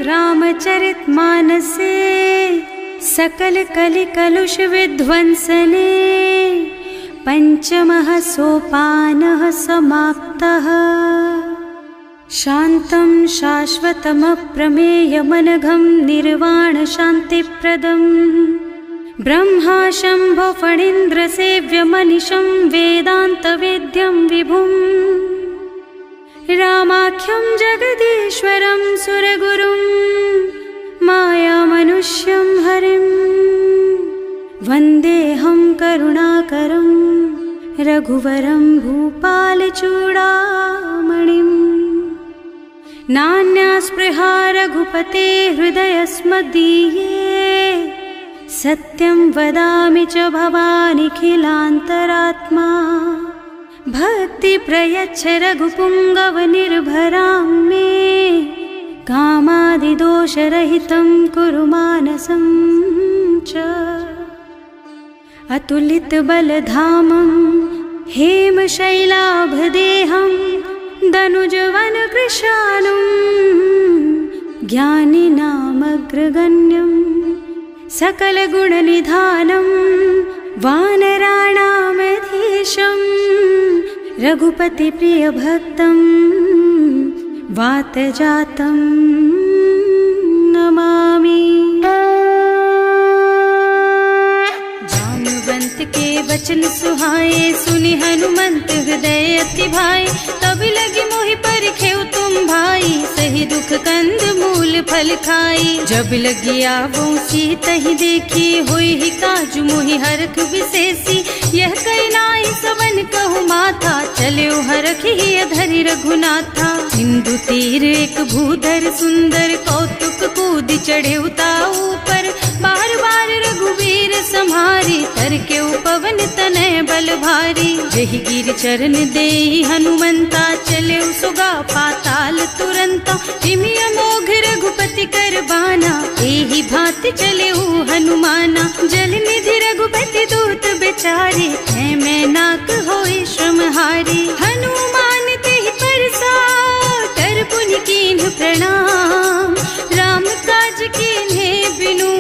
रामचरितमानसे सकल कलि कलुष विध्वंसने पंचमः सोपानः समाप्तः। शान्तं शाश्वतमप्रमेयमनघं निर्वाण शान्तिप्रदम् ब्रह्मा शम्भो फणीन्द्रसेव्यमनिशं वेदान्तवेद्यं विभुम् रामाख्यं जगदीश्वरं सुरगुरुं मायामनुष्यं हरिं वन्देऽहं करुणाकरं रघुवरं भूपालचूडामणिम्। नान्या स्पृहा रघुपते हृदयस्मदीये सत्यं वदामि च भवानिखिलान्तरात्मा। भक्ति प्रयच्छ रघुपुङ्गवनिर्भरां मे कामादिदोषरहितं कुरु मानसं च। अतुलितबलधामं हेमशैलाभदेहं दनुजवनकृशानुं ज्ञानिनामग्रगण्यं सकलगुणनिधानं वानराणामधीशं रघुपतिप्रियभक्तं वातजातं नमामि। जाम्बवंत के वचन सुहाए सुनि हनुमंत हृदय अति भाए। तब लगी मोहि परिखेउ तुम भाई सही दुख कंद मूल फल खाई। जब लगी आवो सीतहि देखी होई ही काजु मोहि हरख विशेषी। यह कई नाई सवन कहु माथा चले हरखि अधरि रघुनाथा। सिंधु तीर एक भूधर सुंदर कौतुक कूद चढ़े उताऊ पर। बार बार रघुवीर सम्हारी तर के पवन तनय बल भारी। जहि गिर चरण देहि हनुमंता चले सुगा पाताल तुरंता। जिमि अमोघ रघुपति कर बाना एहि भांति चले हनुमाना। जल निधि रघुपति दूत बेचारे है मैं नाक होई श्रमहारी। हनुमान तेहि परसा कर पुनि कीन्ह प्रणाम। राम काज कीन्हे बिनु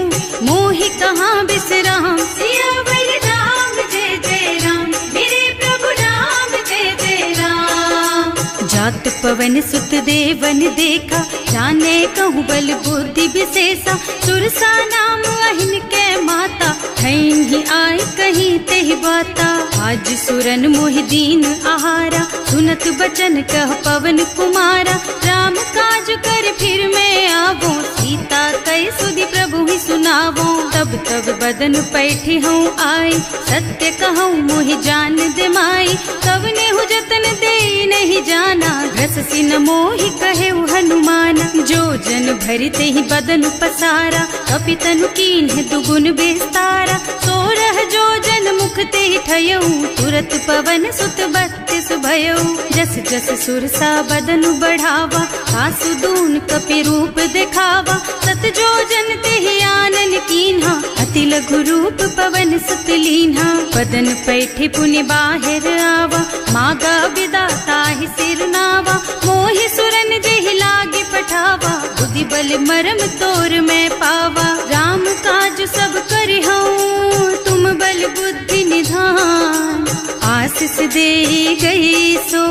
मोहि कहाँ बिसराम। सियावर राम जय जय राम मेरे प्रभु राम जय जय राम। जात पवन सुत देवन देखा जाने कहूँ बल बुद्धि विशेषा। सुरसा नाम अहिन के माता ही आय कहीं तेहि बाता। आज सुरन मोहि दीन आहारा सुनत बचन कह पवन कुमारा। राम काज कर फिर मैं आवो सीता कई सुधि प्रभु ही सुनावो। तब तब बदन पैठी हूँ आई सत्य कहूँ मोहि जान दे माई। तब ने हु जतन दे नहीं जाना घस सिन मोहि कहे हनुमाना। जो जन भरि तेहि बदन पसारा कपितनु कीन्ह दुगुन बेस्तारा। सोरह जो जन मुख तेहि ठयऊ तुरत पवन सुत 32 भयऊ। जस जस सुरसा बदन बढ़ावा आसु दून कपि रूप दिखावा। सत जो जन तेहि आनन कीन्हा अति लघु रूप पवन सुत लीन्हा। बदन पैठे पुनि बाहिर आवा मागा विदाता ही सिर नावा। मोहि सुरन जेहि लागे पठावा बुद्धि बल मरम तोर मैं पावा। राम काज सब करिहऊँ तुम बल बुद्धि निधान। आशीष दे गई सो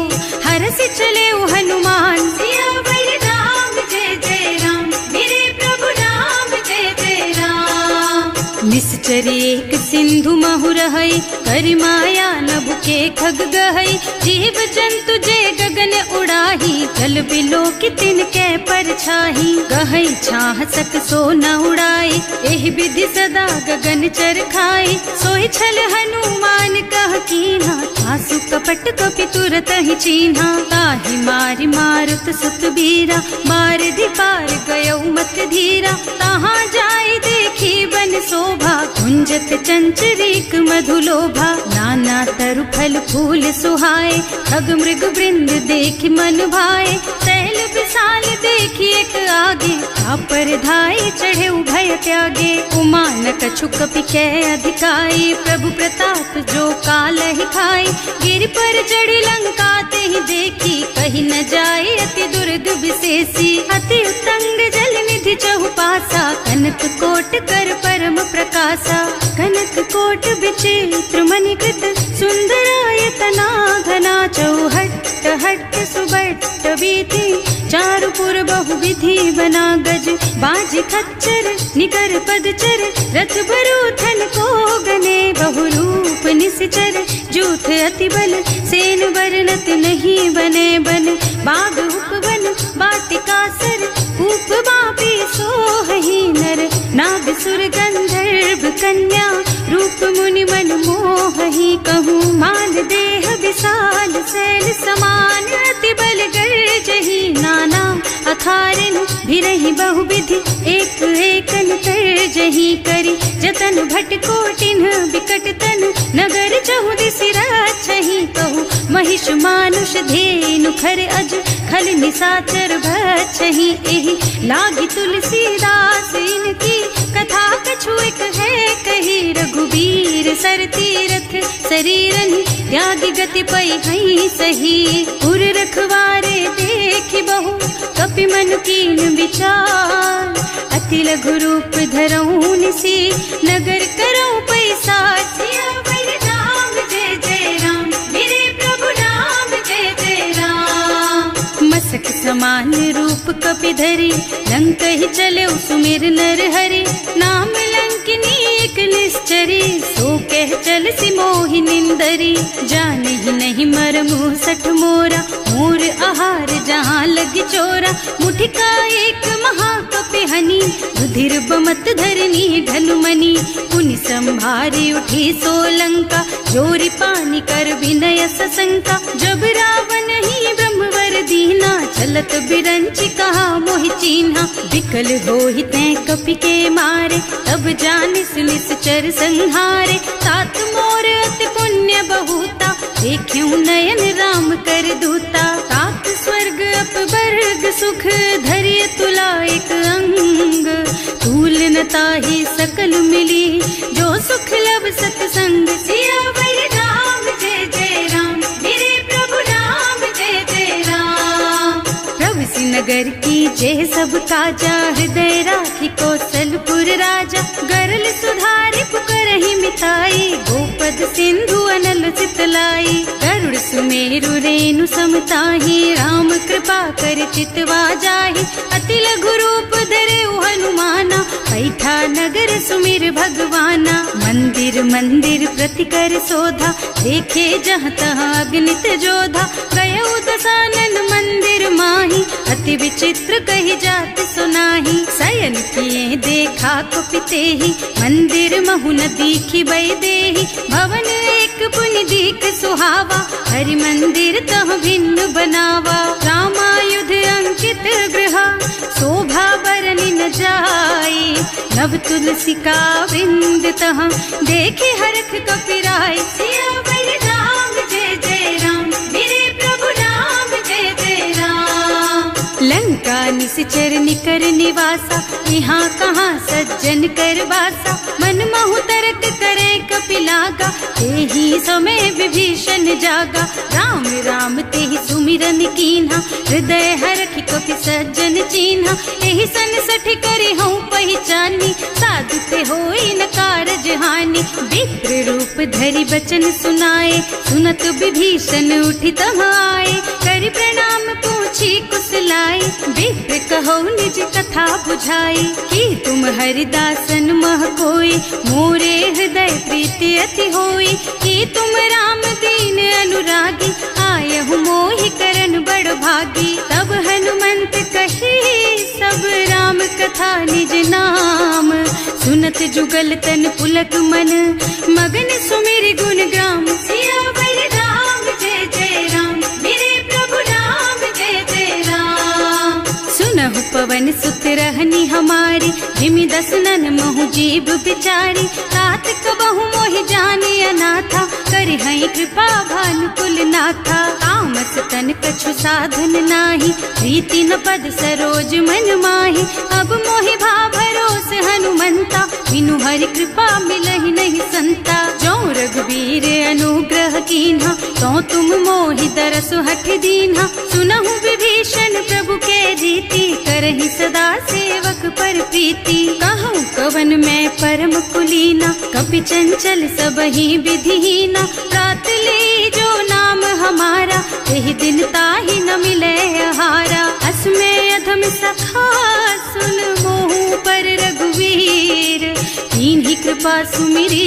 हरस चले हनुमान। सियावर राम जय जय राम मेरे प्रभु राम जय जय राम। निश्चर एक सिंधु महु रहई करि माया नभु के खग गहई। जीव जंतु जे गगन उड़ाही जल बिलो की तिनके परछाही। गहई छाह सक सो न उड़ाई एहि विधि सदा गगन चर खाई। सोई छल हनुमान कह कीन्हा आसु कपट कपि तुरत ही चीन्हा। ताहि मारि मारुत सुत बीरा बारिधि पार गयौ मत धीरा। तहाँ जाय देखी बन शोभा कुंजत चंचरीक मधुलोभा। नाना तरु फल फूल सुहाए खग मृग वृंद देखि मन भाए। सैल विशाल देखी एक आगे पर धाई चढ़े भय त्यागे। उमान कछु कपि कै अधिकाई प्रभु प्रताप जो काल ही खाई। गिर पर चढ़ी लंका ते ही देखी कहीं न जाए अति दुर्द विशेषी। अति उत्तंग जल निधि नगर चहुपासा, कनक कोट कर परम प्रकाशा। कनक कोट विचित्र मणिकृत, सुंदरायतना घना। चौहट्ट हट्ट सुबट्ट वीथि, चारुपुर बहुविधि बना। गज बाज खच्चर निकर पदचर, रथ बरूथन को गने। बहुरूप निश्चर जूथ अति बल, सेन बरनत नहीं बने। बन बाग उपवन वाटिका सर, कूप बापी सोहहि नर। नाग सुर गंधर्व कन्या, रूप मुनि मन मोहहि। कहूँ माल देह विशाल, शैल समान अति बल गर्जहि। नाना अखारिन भिरहि बहुविधि, एक एकन तर्जहि। करि जतन भट कोटिन बिकट तन, नगर चहुदिसि रक्षहि। कहूँ महिष मानुष धेनु खर अज, खल निशाचर भक्षहि। एहि लागी तुलसीदास इनकी, कथा कछु एक है कही। रघुबीर सर तीरथ शरीरनि, त्यागी गति पै हई सही। उर रखवारे देखि बहु, कपि मनु कीन विचार। अति लघु रूप धरऊँ निसी, नगर करऊँ पैसार। सियावर राम जय जय राम, मेरे प्रभु राम जय जय राम। मसक समान रूप कपि धरि, लंक ही चले सुमिर नर हरि। नाम लंकिनी एक निश्चरी, सो कह चल सी मोहि निंदरी। जाने ही नहीं मरमु सठ मोरा, मोर आहार जहाँ लग चोरा। मुठिका एक महाकपि हनि, रुधिर बमत धरनी ढलुमनि। पुनि संभारी उठी सोलंका, जोरी पानी कर विनय सशंका। जब रावण ही ब्रह्मवर दीना, चलत बिरंचि कहा मोहि चीन्हा। विकल होहि तैं कपि के मारे, तब जानिस निश्चर संहारे। तात मोर अति पुण्य बहुता, देख्यूं नयन राम कर दूता। तात स्वर्ग अपवर्ग सुख, धरिय तुला एक अंग। तूल न ताहि सकल मिली, जो सुख लब सतसंग। सियावर राम जय जय राम, मेरे प्रभु राम जय जय राम। प्रभु सि नगर की जय सब काजा, हृदय राखी कौशलपुर राजा। गरल सुधारि पुकारहि मिताई, गोपद सिंधु अनल चितलाई। गरुड़ सुमेरु रेणु समताहि, राम कृपा कर चितवा जाहि। अति लघु रूप धरे हनुमाना, बैठा नगर सुमिर भगवाना। मंदिर मंदिर प्रति कर शोधा, देखे जहाँ तहाँ अगणित जोधा। गयो दशानन मंदिर माही, अति विचित्र कही जात सुनाही। शयन किए देखा कुपितेहि, मंदिर महु न दीखि बैदेहि। भवन एक पुनि दीख सुहावा, हरि मंदिर तह भिन्न बनावा। रामायुध अंकित गृह, शोभा बरनि न जाई। नव तुलसी का वृंद तह, देखे हरख कपिराई। सियावर राम जय जय राम, मेरे प्रभु राम जय जय राम। लंका निश्चर निकर निवासा, यहाँ कहाँ सज्जन कर वासा। मन महु तरक करे कपिलागा, तेहि समय विभीषण जागा। राम राम तेहि सुमिरन कीन्हा, हृदय हरखि कपि सज्जन चीन्हा। एहि सन सठ करि हऊँ पहिचानी, साधु ते होई न कारज हानि। विप्र रूप धरि बचन सुनाए, सुनत विभीषण उठि तहाँ आए। करि प्रणाम पूछी कुशलाई, विप्र कहो निज कथा बुझाई। कि तुम हरिदासन मह कोई, मोरे हृदय प्रीति अति होई। कि तुम राम दीन अनुरागी, आयहु मोहि करन बड़ भागी। तब हनुमंत कही सब राम कथा निज नाम। सुनत जुगल तन पुलक मन, मगन सुमिर गुण ग्राम। सियावर राम जय जय राम, मेरे प्रभु राम जय जय राम। सुनहु पवन सुत रहनी हमारी, जिमि दसनन महु जीव बिचारी। तात कबहु मोहि जानी अनाथा, करि हई कृपा भानुकुल नाथा। तामस तन कछु साधन नाही, प्रीति न पद सरोज मन माही। अब मोहि भा भरोस हनुमंता, बिनु हरि कृपा मिलहि नहीं संता। जो रघुबीर अनुग्रह कीन्हा, तो तुम मोहि दरसु हठ दीन्हा। सुनहु विभीषण प्रभु के रीति, करहि सदा सेवक पर प्रीति। कहूँ कवन मैं परम कुलीना, कपि चंचल सबहि विधिहीना। रात ले जो नाम हमारा, तेहि दिन ताहि न मिले आहारा। असमय अधम सखा सुन मोहु पर रघुवीर, कीन्ही कृपा सुमिरी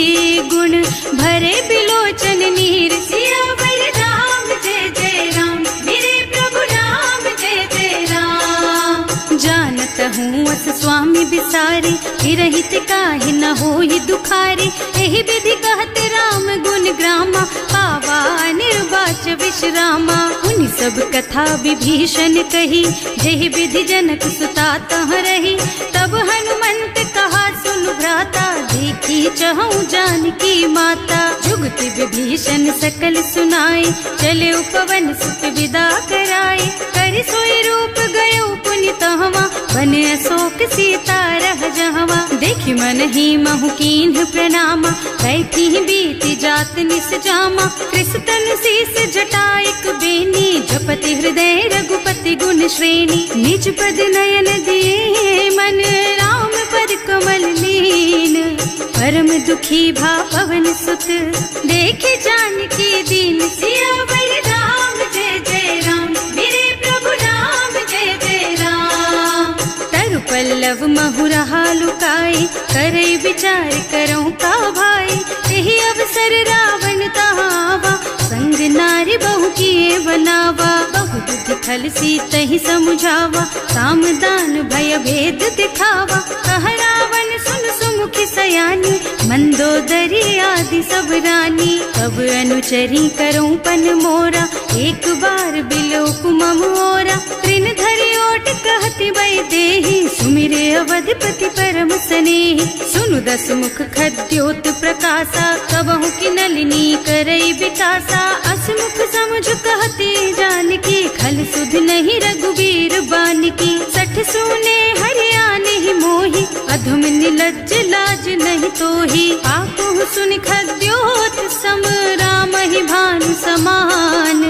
गुण भरे बिलोचन नीर। सियावर राम जय जय राम, मेरे प्रभु राम जय जय राम। जानत हूँ अस स्वामी बिसारी, हिरहित काहि न होहि दुखारी। एहि विधि कहत राम गुण ग्रामा, पावा निर्वाच विश्रामा। उनि सब कथा विभीषण कही, जेहि विधि जनक सुता तह रही। तब हनुमंत कहा सुनु भ्राता, देखी चहु जानकी माता। जुगति विभीषण सकल सुनाई, चले उपवन सुत विदा कराई। करि सोई रूप गयो पुनि तहवा, बने अशोक सीता रह जहवा। देखि मन ही महु कीन्ह प्रणामा, कैथी बीति जात निस जामा। कृष्ण शीस जटाइक बेनी, जपति हृदय रघुपति गुण श्रेणी। निज पद नयन दिए मन, राम पद कमल लीन। परम दुखी भा पवन सुत, देखे जानकी दीन। सियावर राम जय जय राम, मेरे प्रभु राम जय जय राम। तरु पल्लव महुरहा लुकाई, करई विचार करऊँ का भाई। तेहि अवसर रावण तहावा, संग नारी बहु किए बनावा। बहु बुद्धि खल सीतहि समुझावा, साम दान भय भेद दिखावा। कह रावण सुन सुमुखी सयानी, मंदोदरी आदि सब रानी। तब अनुचरी करऊँ पन मोरा, एक बार बिलोक मम ओरा। तृण धरि ओट कहति वै देहि, सुमिरे अवधपति परम स्नेहि। सुनु दस मुख खद्योत प्रकाशा, कबहु की नलिनी करई विकासा। असमुख समुझ कहती जानकी, खल सुध नहीं रघुवीर बानकी। सठ सूने हरियाणे ही मोहि, अधम निलज्ज लाज नहीं तोहि। आकुह सुनि खद्योत सम, राम ही भानु समान।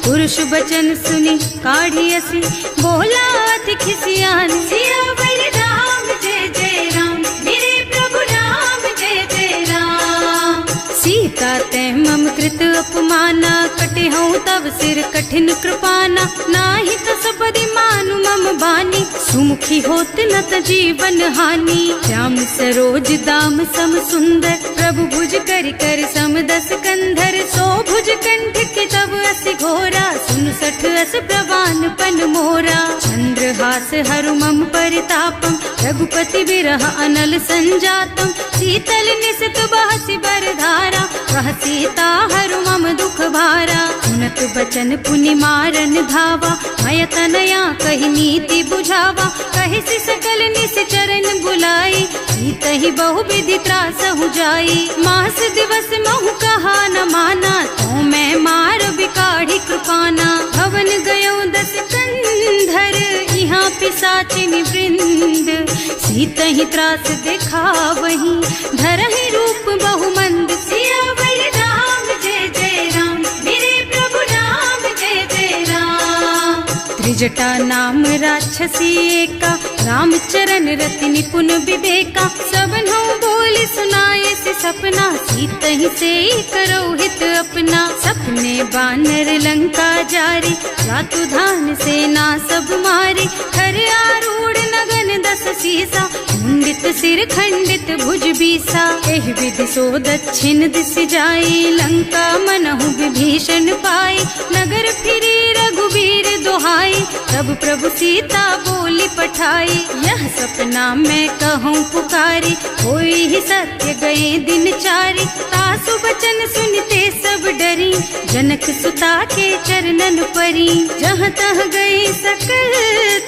पुरुष बचन सुनि काढ़ियसि, बोला अति खिसियान। सियावर राम जय जय राम, मेरे प्रभु राम जय जय राम। सीता तै मम कृत अपमाना, कटे हूँ तब सिर कठिन कृपाना। नाही त सबदि मानु मम बानी, सुमुखी होत न त जीवन हानि। श्याम सरोज दाम सम सुंदर, प्रभु भुज कर कर सम दस कंधर। सो भुज कंठ के तब असि घोरा, सुन सठ अस प्रवान पन मोरा। चंद्रहास हरु मम परितापम, रघुपति विरह अनल संजातम। शीतल निसित बहसि बरधारा, कह सीता हरु मम दुख भारा। सुनत बचन पुनि मारन धावा, मय तनया कहि नीति बुझावा। कहि सि सकल निश्चरण बुलाई, सीतहि बहु विधि त्रासहु जाई। मास दिवस महु कहा न माना, तो मैं मार बिकाढ़ी कृपाना। भवन गयो दस कंधर, यहाँ पिशाचिनि वृंद। सीतहि त्रास दिखावहि, धरहि रूप बहु मंद। सियावर राम जय जय राम, मेरे प्रभु राम जय जय राम। त्रिजटा नाम राक्षसी एका, राम चरण रति निपुण विवेका। सबनों बोली सुनाए से सपना, सीतहि से करो हित अपना। सपने बानर लंका जारी, जातु धान सेना सब मारी। खर आरूढ़ नगन दस सीसा, मुंडित सिर खंडित भुज बीसा। एहि विधि सो दक्षिण दिस जाई, लंका मनहु विभीषण पाई। नगर फिरी रघुवीर दोहाई, तब प्रभु सीता बोली पठाई। यह सपना मैं कहूँ पुकारी, होई ही सत्य गए दिन चारी। तासु बचन सुनते सब डरी, जनक सुता के चरणन परी। जहाँ तह गए सकल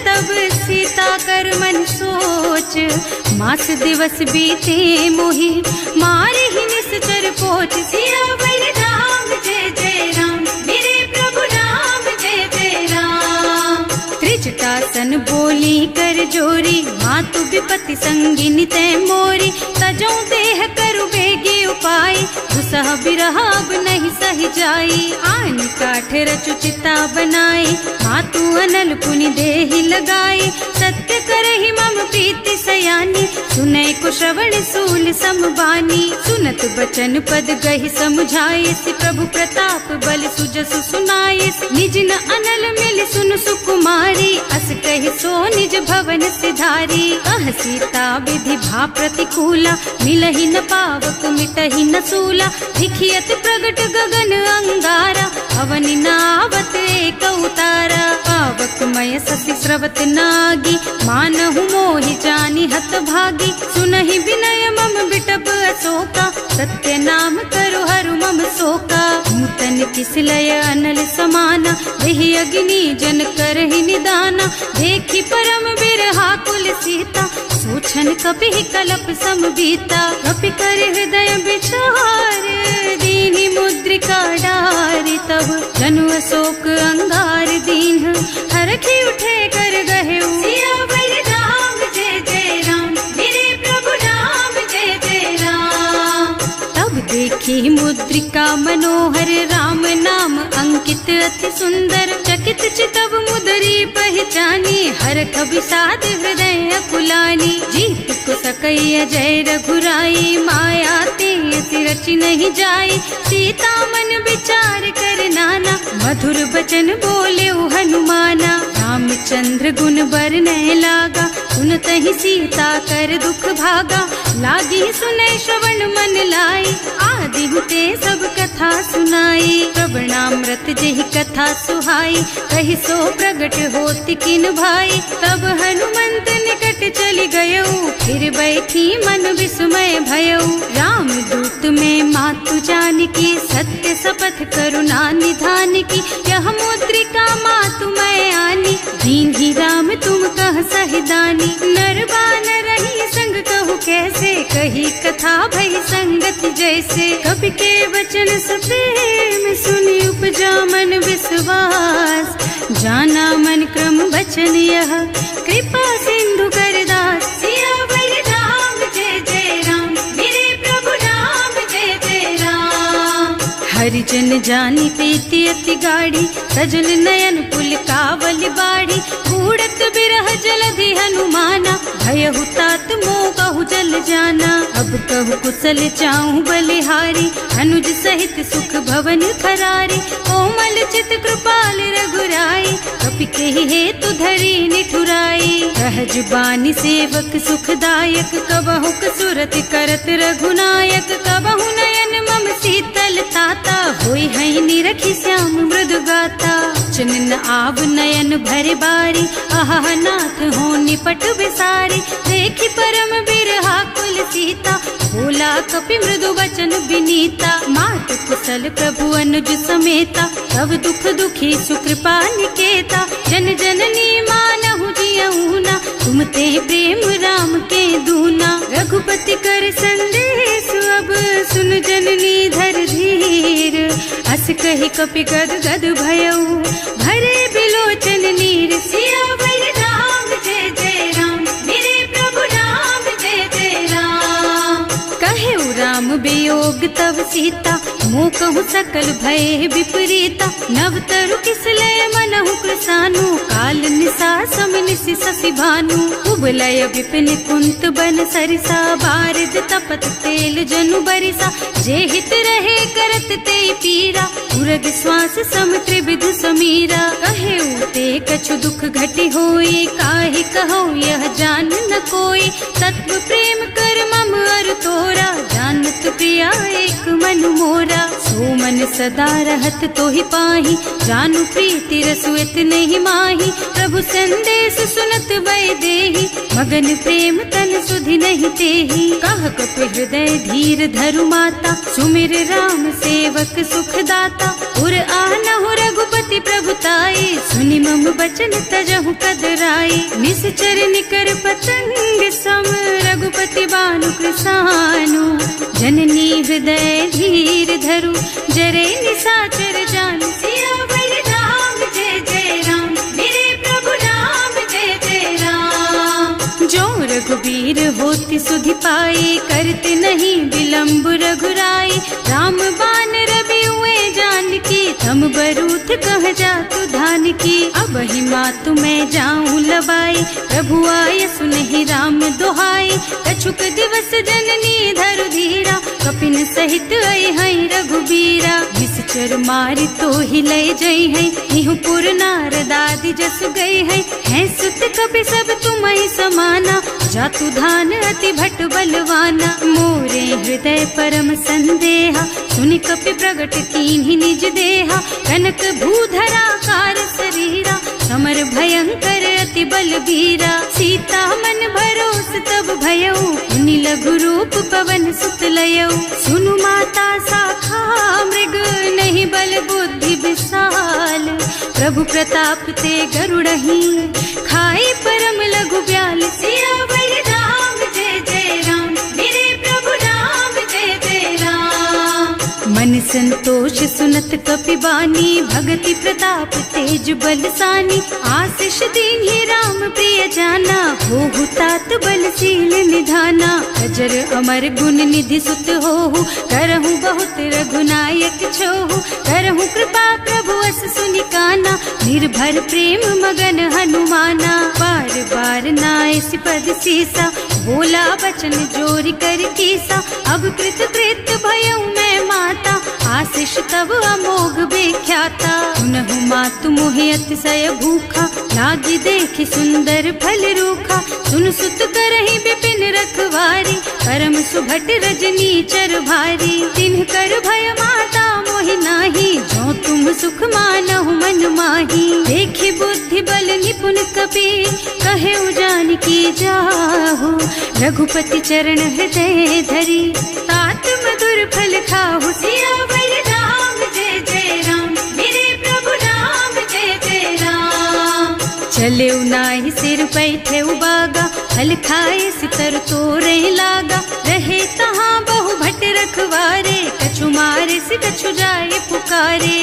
तब सीता कर मन सोच। मास दिवस बीते मोहि, मारे ही निश्चर पोच। सियावर राम जय जय राम, मेरे प्रभु राम जय जय राम। त्रिजटा सन बोली कर जोरी, मातु विपत्ति संगिनी तै मोरी। तजो देह करु बेगी उपाय, दुसह बिरह अब नहीं सही जाई। आन काठ रचु चिता बनाई, मातु अनल पुनि देहि लगाई। सत्य करहि मम प्रीति सयानी, सुनै को श्रवण सूल समबानी। सुनत बचन पद गहि समुझाई, प्रभु प्रताप बल सुजसु सुनाई। निज न अनल मिल सुन सुकुमारी, अस कहि सो निज भवन सिधारी। कह सीता विधि भा प्रतिकूला, मिलहि न पावक मिटहि न सूला। दिखियत प्रगट गगन अंगारा, अवनि नावत एक उतारा। पावक मय ससि स्रवत नागी, मानहु मोहि जानि हत भागी। सुनहि विनय मम बिटप अशोका, सत्य नाम करु हरु मम शोका। नूतन किसलय अनल समाना, देहि अग्नि जन करहि निदाना। देखि परम बिरहा कुल सीता, सोचन कपि कलप सम बीता। कपि कर हृदय विचार, दीनि मुद्रिका डारि। तब जनु अशोक अंगार दीन, हरखि उठे कर गहे। सियावर राम जय जय राम, मेरे प्रभु राम जय जय राम। तब देखी मुद्रिका मनोहर, राम नाम अंकित अति सुंदर। चकित चितव मुदरी पहचानी, हरख विषाद हृदय अकुलानी। जीत को सकई अजय रघुराई, माया ते रचि नहीं जाई। सीता मन विचार कर नाना, मधुर बचन बोले हनुमाना। रामचंद्र गुण बरनय लागा, सुनत ही सीता कर दुख भागा। लागी सुनै श्रवण मन लाई, आदि हुते सब कथा सुनाई। प्रवणामृत जेहि कथा सुहाई, कहि सो प्रगट होति किन भाई। तब हनुमंत निकट चली गयऊ, फिर बैठी मन विस्मय भयऊ। राम दूत में मातु जानकी, सत्य शपथ करुणा निधान की। यह मुद्रिका मातु मैं आनी, दीन्ही राम तुम कह सहिदानी। नर बानर रही संग कहु कैसे, कही कथा भई संगति जैसे। कवि के वचन सप्रेम सुनि उपजा मन विश्वास। जाना मन क्रम वचन यह, कृपा सिंधु कर दास। सियावर राम जय जय राम, मेरे प्रभु राम जय जय राम। हरिजन जानी प्रीति अति गाढ़ी, सजल नयन पुल कावल बाड़ी। बूढ़त बिरह जलधि हनुमाना, भयहु तात मोह कहु जल जाना। अब कहु कुशल चाहूं बलिहारी, अनुज सहित सुख भवन खरारी। कोमल चित कृपाल रघुराई, कपि केहि हेतु धरी निठुराई। सहज बानी सेवक सुखदायक, कबहु कसुरत करत रघुनायक। कबहु नयन मम शीतल ताता, होई हई निरखि श्याम मृदु गाता। चनन आव नयन भरे बारी, आहा नाथ हो निपट बिसारी। देखि परम बिरहा कुल सीता, बोला कपि मृदु वचन विनीता। मात कुशल प्रभु अनुज समेता, सब दुख दुखी सुकृपा निकेता। जन जननी मानहु जियऊना, तुम ते प्रेम राम के दूना। रघुपति कर संदेश अब सुन जननी धर धीर। अस कहि कपि गद गद भयऊ, भरे बिलोचन नीर। सियावर राम जय जय राम, मेरे प्रभु राम जय जय राम। कहे राम वियोग तव सीता, मोह कहु सकल भय विपरीता। नव तरु किसलय मनहु कृसानु, काल निसा सम निसि शशि भानु। उबलय विपिन कुंत बन सरिसा, बारिद तपत तेल जनु बरिसा। जे हित रहे करत ते पीरा, उरग श्वास सम त्रिविध समीरा। कहे ते कछु दुख घटि होई, काहि कहो यह जान न कोई। तत्व प्रेम कर मम अर तोरा, जानत प्रिया एक मन मोरा। सो मन सदा रहत तोहि पाही, जानु प्रीति रसु इतने ही माही। प्रभु संदेश सुनत वै देहि, मगन प्रेम तन सुधि नहीं तेहि। कह कपि हृदय धीर धरु माता, सुमिर राम सेवक सुखदाता। उर आनहु रघुपति प्रभुताई, सुनि मम बचन तजहु कदराई। निश्चर निकर पतंग सम, रघुपति बानु कृसानु। जननी हृदय धीर धरु, जरे निशाचर जानु। सियावर राम जय जय राम, मेरे प्रभु राम जय वीर होती सुधि पाई, करते नहीं विलम्ब रघुराई। राम बान रवि हुए जानकी, थम बरूथ कह जातु धान की। अब ही मातु मैं जाऊं लबाई, प्रभु आय सुनहि राम दोहाई। कछुक दिवस जननी धरु धीरा, कपिन सहित आई है रघुबीरा। निश्चर मारी तो ही लय जई है, निहुपुर नारदादि जस गई है सुत कपि सब तुम्हि समाना। जातु धान अति भट बलवाना, मोरे हृदय परम संदेहा। सुनि कपि प्रगट कीन्हि निज देहा, कनक भूधरा कार शरीरा। समर भयंकर अति बलबीरा, सीता मन भरोस तब भयऊ। मुनि लघु रूप पवन सुत लयऊ, सुनु माता शाखा मृग नहीं बल बुद्धि विशाल। प्रभु प्रताप ते गरुड़हि, खाई परम लघु ब्याल। सियावर राम जय जय राम, मेरे प्रभु राम जय जय राम। मन संतोष सुनत कपि बानी, भगति प्रताप तेज बलसानी। आशीष दीन्हि राम प्रिय जाना, होहु तात बलशील निधाना। अजर अमर गुण निधि सुत होहु, करहु बहुत रघुनायक छोहु। करहु कृपा प्रभु अस सुनि काना, निर्भर प्रेम मगन हनुमाना। बार बार नाइस पद सीसा, बोला बचन जोरि कर कीसा। अब कृत कृत भयउ मैं माता, आशीष तब अमोघ विख्याता। सुनहु मातु मोहि अतिशय भूखा, लागी देखि सुंदर फल रूखा। सुन सुत करहि विपिन रखवारी, परम सुभट रजनी चर भारी। तिन्ह कर भय माता मोहि नाही, जो तुम सुख मानहु मन माही। देखि बुद्धि बल निपुण कपि, कहे जानकी जाहु। रघुपति चरण हृदय धरी, तात मधुर फल खाहु। सियावर राम जय जय राम, मेरे प्रभु राम जय जय राम। चले नाहि सिर बैठे बागा, फल खाए सितर तोरे लागा। रहे तहाँ बहु भट रखवारे, कछु मारे से कछु जाए पुकारे।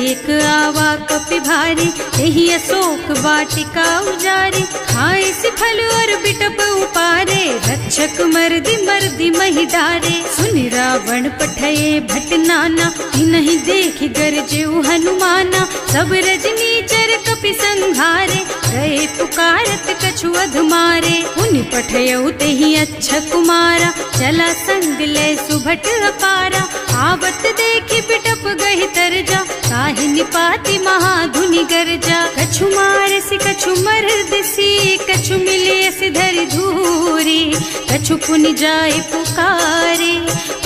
एक आवा कपि भारी, यही अशोक वाटिका उजारी। खाए से फल और बिटप उपारे, रक्षक मर्दी मर्दी मही डारे। सुनि रावण पठये भट नाना, नहीं देखि गरजे हनुमाना। सब रजनी चर कपि संघारे, गए पुकारत कछु अधमारे। उनि पठयउ तेहि अच्छा कुमारा, चला संग ले सुभट अपारा। आवत देखि बिटप गहि तरजा, काहि निपाति महाधुनि गरजा। कछु मारसि कछु मरदसी, कछु मिले से धरि धूरी। कछु पुनि जाए पुकारे,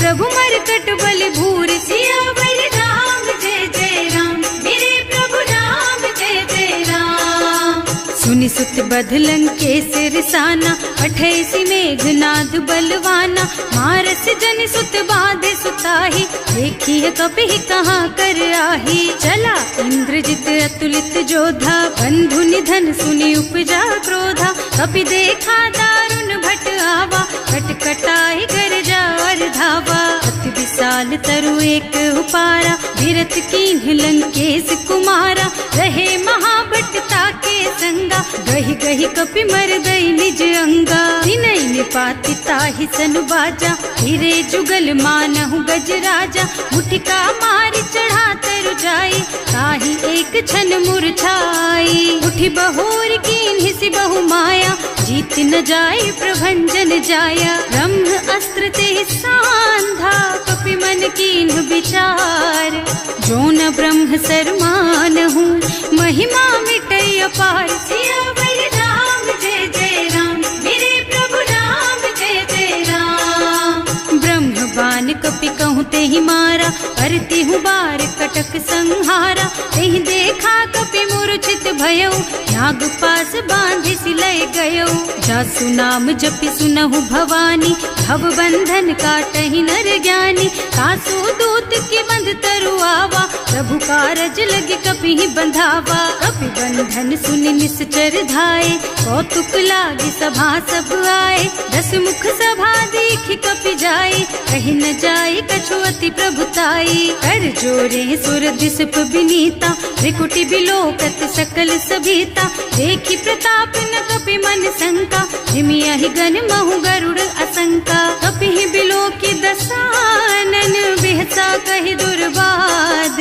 प्रभु मरकट बल भूरि। सियावर राम जय जय राम, मेरे प्रभु राम जय जय राम। सुनि सुत बधलन के सिरसाना, अठैसी मेघनाद बलवाना। मारस जन सुत बाधे सुताही, देखी है कपि कहाँ कर आही। चला इंद्रजित अतुलित जोधा, बंधु निधन सुनि उपजा क्रोधा। कपि देखा दारुण भट आवा, कटकटाई गरजा और धावा। अति विशाल तरु एक उपारा, विरत कीन्ह लंकेश कुमारा। रहे महाभट ताके संगा, गहि गहि कपि मर गई निज अंगा। तिनहि निपाति ताहि सन बाजा, फिरे जुगल मानहु गज राजा। मुठिका मारि चढ़ा तरु जाई, ताहि एक क्षण मूर्छाई। उठि बहोर कीन्हि सि बहु माया, जीत न जाय प्रभंजन जाया। ब्रह्म अस्त्र ते सांधा, कपि मन कीन्ह विचार। जो न ब्रह्म सरमानहु, महिमा मिटै अपार। सियावर राम जय जय राम, मेरे प्रभु राम जय जय राम। ब्रह्म बान कपि कहूँ तेहि मारा, करती हूँ बार कटक संहारा। तेहि देखा कपि मूर्छित भयउ, नाग पास बांधि सिलय गयउ। जासु नाम जपि सुनहु भवानी, भव बंधन काटहि नर ज्ञानी। कासु दूत की बंध तरु आवा, प्रभु कारज लगे कपि बंधावा। कपि बंधन सुनि निश्चर धाये, कौतुक लागी सभा सब आए। दस मुख सभा देखि कपि जाए, कहि न जाए कछु अति प्रभुताई। कर जोरे सुर दिसप बिनीता, त्रिकुटी बिलोकत सकल सभीता। लंका, देखी प्रताप न कपि मन शंका, हिमिया ही गन महु गरुड़ असंका, कपि ही बिलो की दसानन, बिहसा कहि दुर्बाद,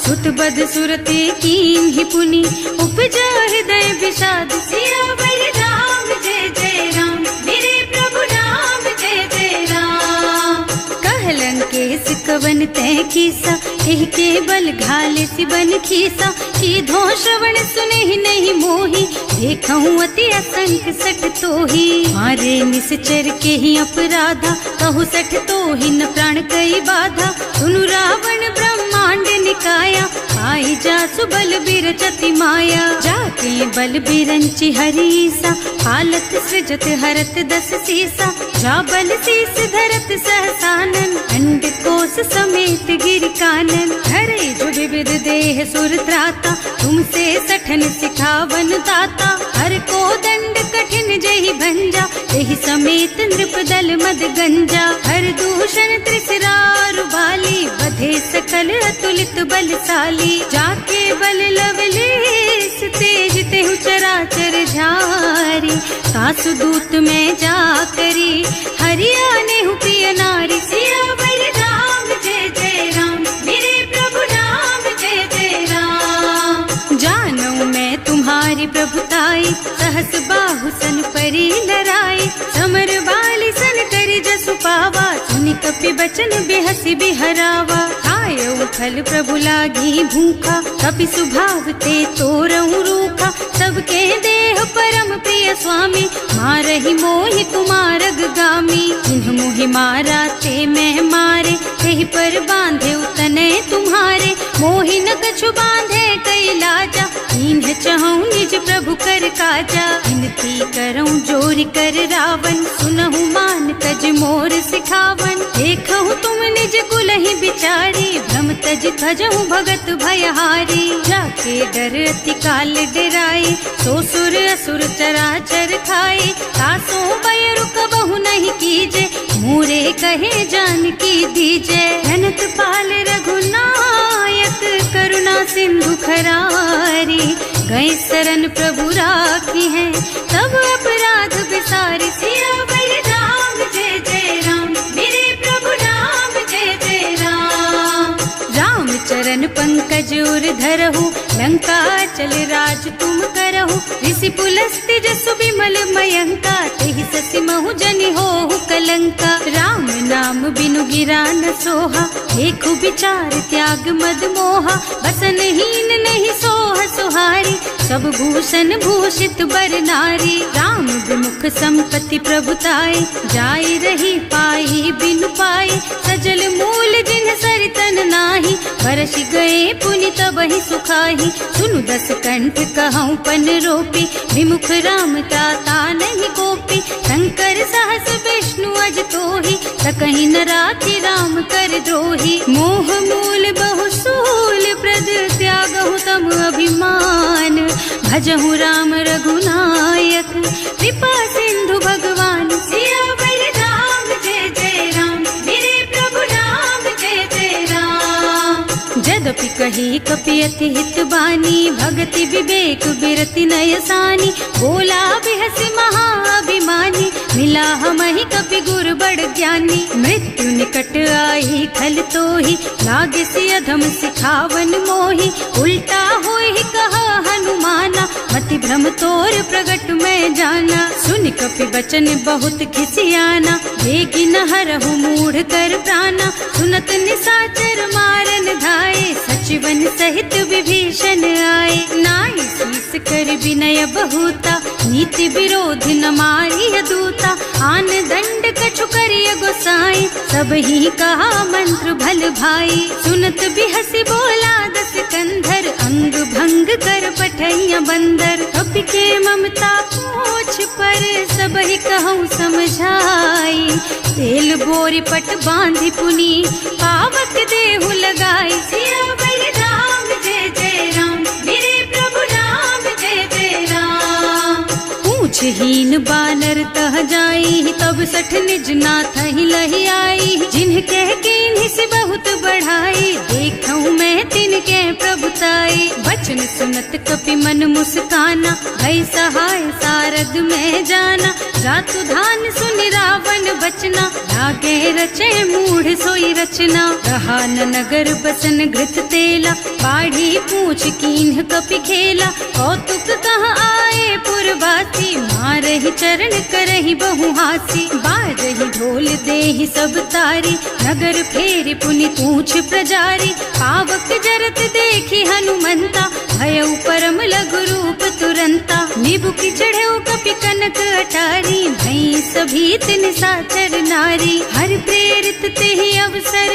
सुत बद सुरते कीन ही पुनि, उपजा हृदय विषाद, सियावर राम जय जय राम, मेरे प्रभु राम जय जय राम। कहलन के सिकवन तय कीसा, एह के बल घाले सिबन खीसा, की धो श्रवण सुने ही नहीं मोही, देखऊं अति असंख सठ तोही, मारे निश्चर के ही अपराधा, कहु सठ तोही न प्राण कई बाधा, सुनु रावण ब्रह्मांड निकाया, आई जा सुबल बिरचति माया, जाके बल बिरंचि हरीसा, हालत सृजत हरत दस सीसा, जा बल शीस धरत सहसानन, अंड कोस समेत गिर कानन, धरे जो विविध देह सुर त्राता, तुमसे सठन सिखावन ताता, हर को दंड कठिन जहि भंजा, यही समेत नृप दल मद गंजा, हर दूषण त्रिसरारु बाली, बधे सकल अतुलित बलशाली, जाके बल लवलेस तेज तेहु चराचर झारी, सासु दूत में जा करी, हरिया नेहु प्रिय नारी, सियावर राम जय जय राम, मेरे प्रभु राम जय जय राम। जानू मैं तुम्हारी प्रभुताई, सहस बाहु सन परी लराई, समर बाली सन करी जसु पावा, सुनि कपि बचन बेहसी बिहरावा, आयो फल प्रभु लागी भूखा, कपि सुभाव ते तोरऊ रूखा, सबके देह परम प्रिय स्वामी, मारहि मोहि कुमारग गामी, जिन्ह मोहि मारा ते मैं मारे, तेहि पर बांधे उतने तुम्हारे, मोहि न कछु बांधे कई लाजा, इन्ह चहूँ निज प्रभु कर काजा, इनती करऊँ जोरि कर रावण, सुनहु मान तज मोर सिखावन, देखहु तुम निज कुल ही बिचारी, भ्रम तज भजहु भगत भयहारी, जाके डर अति काल डराई, सो सुर असुर चराचर खाए, तासो भय रुक बहु नहीं कीजे, मोरे कहे जान की दीजे, धनत पाल रघुनायक, करुणा सिंधु खरारी, गए शरण प्रभु राखी हैं, तब अपराध बिसारी, सियावर राम जय जय राम, मेरे प्रभु राम जय जय राम। राम चरण पंकज उर धरहु, लंका चल राज तुम करहु, ऋषि पुलस्त्य जसु विमल मयंका, तेहि ससि महु जनि होहु कलंका, राम नाम बिनु गिरा न सोहा, देखु विचार त्याग मद मोहा, बसन हीन नहीं सोह सुहारी, सब भूषण भूषित बर नारी, राम विमुख संपत्ति प्रभुताई, जाई रही पाई बिनु पाई, सजल मूल जिन सरितन नाही, बरस गए पुनि तबहि सुखाही, सुनु दस कंठ कहऊँ पन रोपी, विमुख राम ताता नहीं कोपी, शंकर सहस विष्णु अज तोहि, सकहि न राखि राम कर द्रोही, मोह मूल बहु सूल प्रद, त्यागहु तम अभिमान, भजहु राम रघुनायक, कृपा सिंधु भगवान, सियावर राम जय जय राम, मेरे प्रभु राम जय जय राम। जदपि कही कपि अति हित बानी, भगति विवेक बिरति नयसानी, बोला बिहसि महाअभिमानी, मिला हमहि कपि गुर बड़ ज्ञानी, मृत्यु निकट आई खल तोहि, लागे सि अधम सिखावन मोहि, उल्टा होहि कहा हनुमाना, मति भ्रम तोर प्रगट मैं जाना, सुनि कपि बचन बहुत खिसियाना, देखि न हरहु मूढ़ कर प्राणा, सुनत निशाचर मारन धाये, सचिवन सहित विभीषण आए, नाई शीस कर विनय बहुता, नीति विरोध न मारिय दूता, आन दंड कछु करिय गोसाई, सब ही कहा मंत्र भल भाई, सुनत बिहसि बोला दस कंधर, अंग भंग कर पठैया बंदर, कपि के ममता पूछ पर, सब ही कहूँ समझाई, तेल बोरी पट बांधि पुनी, पावक देहु लगाई, सियावर राम जय जय राम, मेरे प्रभु राम जय जय राम। पूछहीन बानर तह जाई, तब सठ निज नाथ ही लही आई, जिन्ह कह कीन्हि से बहुत बढ़ाई, देखऊँ मैं तिनके प्रभुताई, बच बचन सुनत कपि मन मुस्काना, भई सहाय सारद में जाना। जातु धान सुनि रावण बचना, लागे रचे मूढ़ सोई रचना। रहा न नगर बसन घृत तेला, बाढ़ी पूछ कीन्ह कपि खेला। कौतुक कहाँ आए पुरवासी, मारहि चरण करहि बहु हासी। बाजहि ढोल देहि सब तारी, नगर फेरि पुनि पूछ प्रजारी। पावक जरत देखि हनुमंता, भयउ परम लघु रूप तुरंता। निबुकि चढ़ेउ कपि कनक अटारी, भई सभीत निशाचर नारी। हर प्रेरित तेहि अवसर,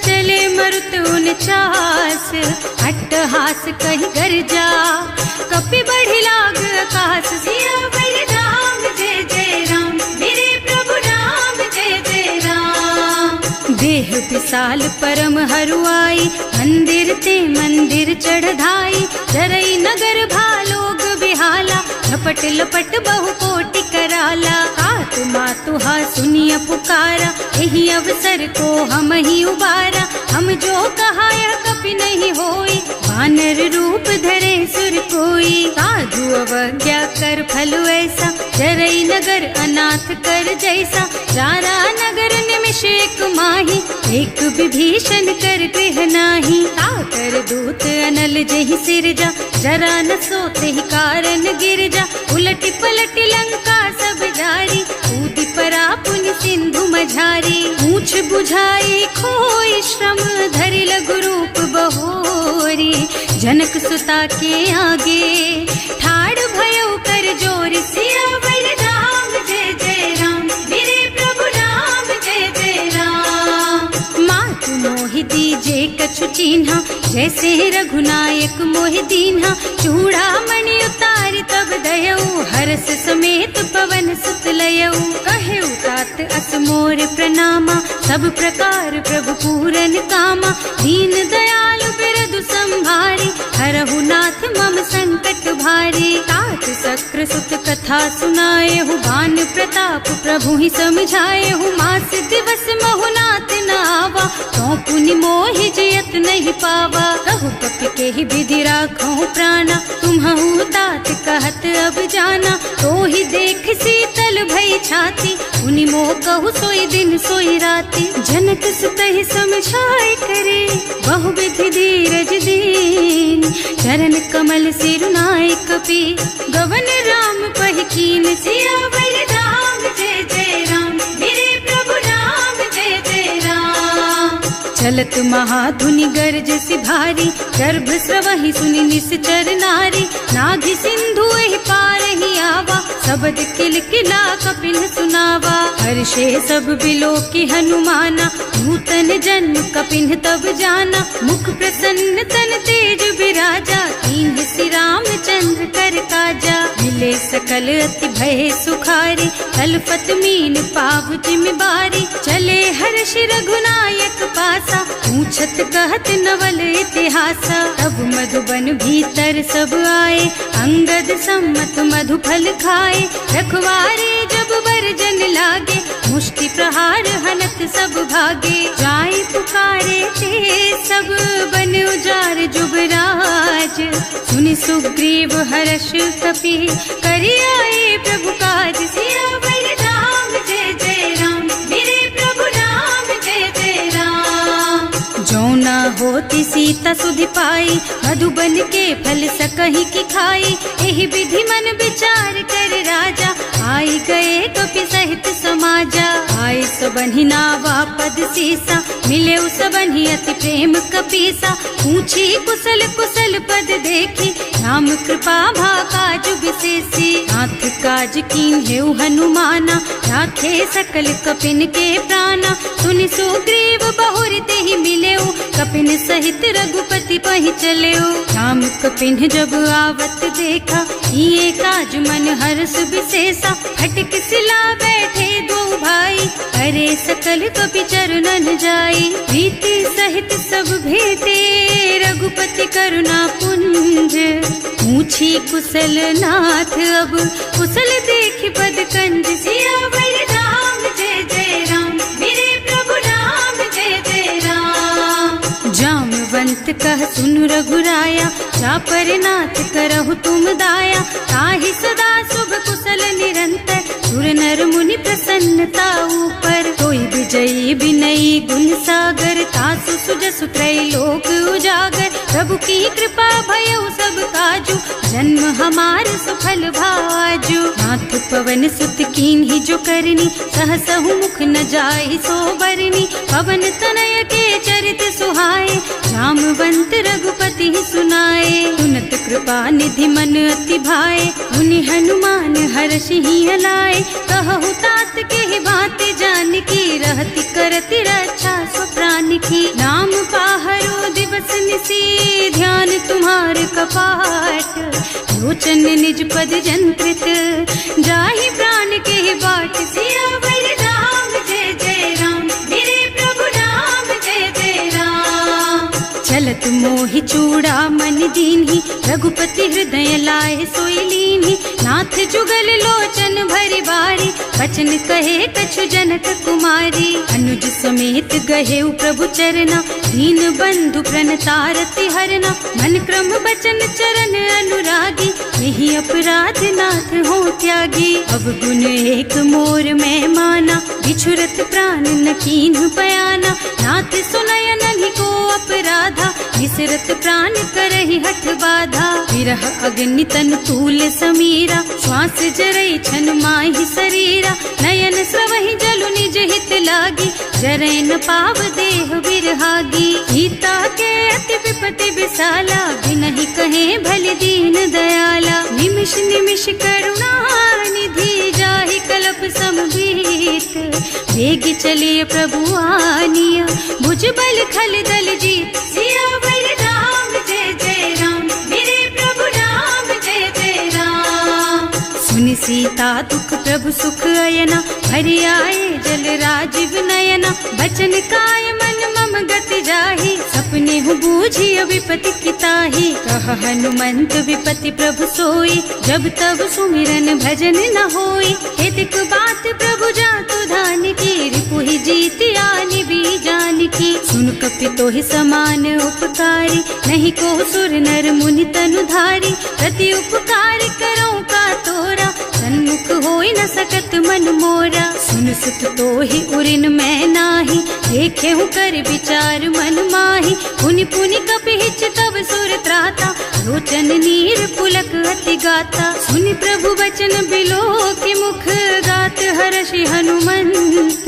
चले मरुत उनचास। अट्टहास कहि गर्जा, कपि बढ़ि लाग आकाश। सियावर राम जय जय राम, मेरे प्रभु राम जय जय राम। देह विशाल परम हरुआई, मंदिर ते मंदिर चढ़धाई। जरई नगर भालोग बिहाला, झपट लपट बहु कोटि कराला। आतु मातुहा सुनिय पुकारा, यही अवसर को हम ही उबारा। हम जो कहाय कपि नहीं होई, वानर रूप धरे सुर कोई। साधु अवज्ञा कर फल ऐसा, जरई नगर अनाथ कर जैसा। जारा नगर निमिष एक माही, एक विभीषण कर गृह नाही। ताकर दूत अनल जहि सिरजा, जरा न सोते ही कारण गिरजा। उलटि पलटि लंका सब जारी, कूदि परा पुनि सिंधु मझारी। पूछ बुझाई खोई श्रम, धरि लघु रूप बहोरी। जनक सुता के आगे, ठाड़ भयउ कर जोरी। सियावर राम जय जय राम, मेरे प्रभु राम जय जय राम। मातु मोहि दीजे कछु चिन्हा, जैसे रघुनायक मोहि दीन्हा। चूड़ा मणि उतारि तब दयऊ, हरस समेत पवन सुत लयऊ। कहेउ तात अस मोर प्रणामा, सब प्रकार प्रभु पूरन कामा। दीन दयालु बिरदु संभारी, हरहु नाथ मम संकट भारी। तात सक्र सुत कथा सुनाएहु, बान प्रताप प्रभु ही समझाएहु। मास दिवस महु नाथ न आवा, तो पुनि मोहि जियत नहीं पावा। कहु कपि केहि विधि राखहु प्राणा, तुम्हु तात कहत अब जाना। तो ही देख शीतल भई छाती, उनि मोह कहु सोई दिन सोई राती। जनक सुतहि समझाए करे, बहु विधि धीरज दीन। चरण कमल सिरुनाए कपि, गवन राम पहि कीन। सियावर राम जय जय राम, मेरे प्रभु राम जय जय राम। चलत महाधुनि गर्ज सिभारी, गर्भ स्रवहि सुनि निश्चर नारी। नाभि सिंधु एहि पार ही आवा, सबद किलकिला कपिन सुनावा। हर्षे सब बिलोकि हनुमाना, नूतन जन्म कपिन तब जाना। मुख प्रसन्न तन तेज बिराजा, कीन्ह श्री रामचंद्र कर काजा। मिले सकल अति भय सुखारी, तलपत मीन पाव जिम्मेवारी। चले हर्ष रघुनायक पासा, पूछत कहत नवल इतिहासा। तब मधुबन भीतर सब आए, अंगद सम्मत मधु फल खाए। रखवारे जब बरजन लागे, मुष्टि प्रहार हनत सब भागे। जाय पुकारे ते सब बन उजार जुबराज। सुनि सुग्रीव हर्ष कपि, करि आए प्रभु काज। सियावर राम जय जय राम, मेरे प्रभु राम जय जय राम। जौना होती सीता सुधि पाई, मधुबन के फल सकहि की खाई। एहि विधि मन विचार कर राजा, आई गए कपि सहित समाजा। आए सबन्हि नावा पद सीसा, मिले सबन्हि अति प्रेम कपीसा। पूछी कुशल कुशल पद देखी, राम कृपा भा काज विशेषी। नाथ काज कीन्हेउ हनुमाना, राखे सकल कपिन के प्राणा। सुनि सुग्रीव बहुरि तेहि मिलेउ, कपिन सहित रघुपति पहि चलेउ। राम कपिन जब आवत देखा, ये काज मन हर्ष विशेषा। हटक सिला बैठे दो भाई, अरे सकल कपि चरणन जाई। प्रीति सहित सब भेटे, रघुपति करुणा पुंज। पूछी कुशल नाथ अब, कुशल देखि पद कंज। सियावर राम जय जय राम, मेरे प्रभु राम जय जय राम। जामवंत कह सुनु रघुराया, जा पर नाथ करहु तुम दाया। ताहि सदा शुभ कुशल निरंतर, सुर नर मुनि प्रसन्नता ऊपर। कोई विजयी विनयी गुण सागर, तासु सुजसु त्रैलोक उजागर। प्रभु की कृपा भयउ सब काजू, जन्म हमार सुफल भाजू। नाथ पवन सुत कीन्ही जो करनी, सहसहु मुख न जाहि सो बरनी। पवन तनय के चरित सुहाए, जामवंत रघुपति सुनाए। सुनत कृपा निधि मन अति भाए, मुनि हनुमान हर्षि लाए। कहु तात के बात जानकी, रहति करति रक्षा सो प्राण की। नाम पाहरो दिवस निसी, ध्यान तुम्हार कपाट। लोचन निज पद जंत्रित, जाहि प्राण के बाट। सियावर राम जय जय राम, मेरे प्रभु राम जय जय राम। चलत मोहि चूड़ा मन दीन्ही, रघुपति हृदय लाए सोई लीन्ही। नाथ जुगल लोचन भरि बारी, बचन कहे कछु जनक कुमारी। अनुज समेत गहे प्रभु चरना, दीन बंधु प्रणतारति हरना। मन क्रम बचन चरण अनुरागी, यही अपराध नाथ हो त्यागी। अब गुण एक मोर मैं माना, बिछुरत प्राण न कीन्ह बयाना। नाथ सुनय नन्हि को अपराधा, विसरत प्राण करहि हठ बाधा। विरह अग्नि तन तूल समीरा, श्वास जरई छन माहि शरीरा। नयन स्रवहि जलु निज हित लागी, जरै न पाव देह बिरहागी। सीता के अति विपति विसाला, बिनहि कहे भले दीन दयाला। निमिष निमिष करुणा निधि, जाहि कल्प समभीत। वेग चलिए प्रभु आनिया, भुज बल खल दल जीत। सियावर राम जय जय राम, मेरे प्रभु राम जय जय राम। सुनि सीता दुख प्रभु सुख अयना, हरि आए जल राजीव नयना। बचन काय मन मम गति जाहि, सपने हूँ बूझिय विपति किताहि। कह हनुमंत विपति प्रभु सोई, जब तब सुमिरन भजन न होई। हेतिक बात प्रभु जातु धान की, रिपुहि जीति आनि भी जानकी। सुन कपि तोहि समान उपकारी, नहीं को सुर नर मुनि तनुधारी। प्रति उपकार करो का तोरा, सन्मुख होई न सकत मन मोरा। सुन सुत तोहि उरिन मैं नाही, देखे हूँ कर विचार मन माही। पुनि पुनि कपिहिच तब सुर त्राता, लोचन नीर पुलक अति गाता। सुनि प्रभु बचन बिलो की मुख, गात हर्षि हनुमंत।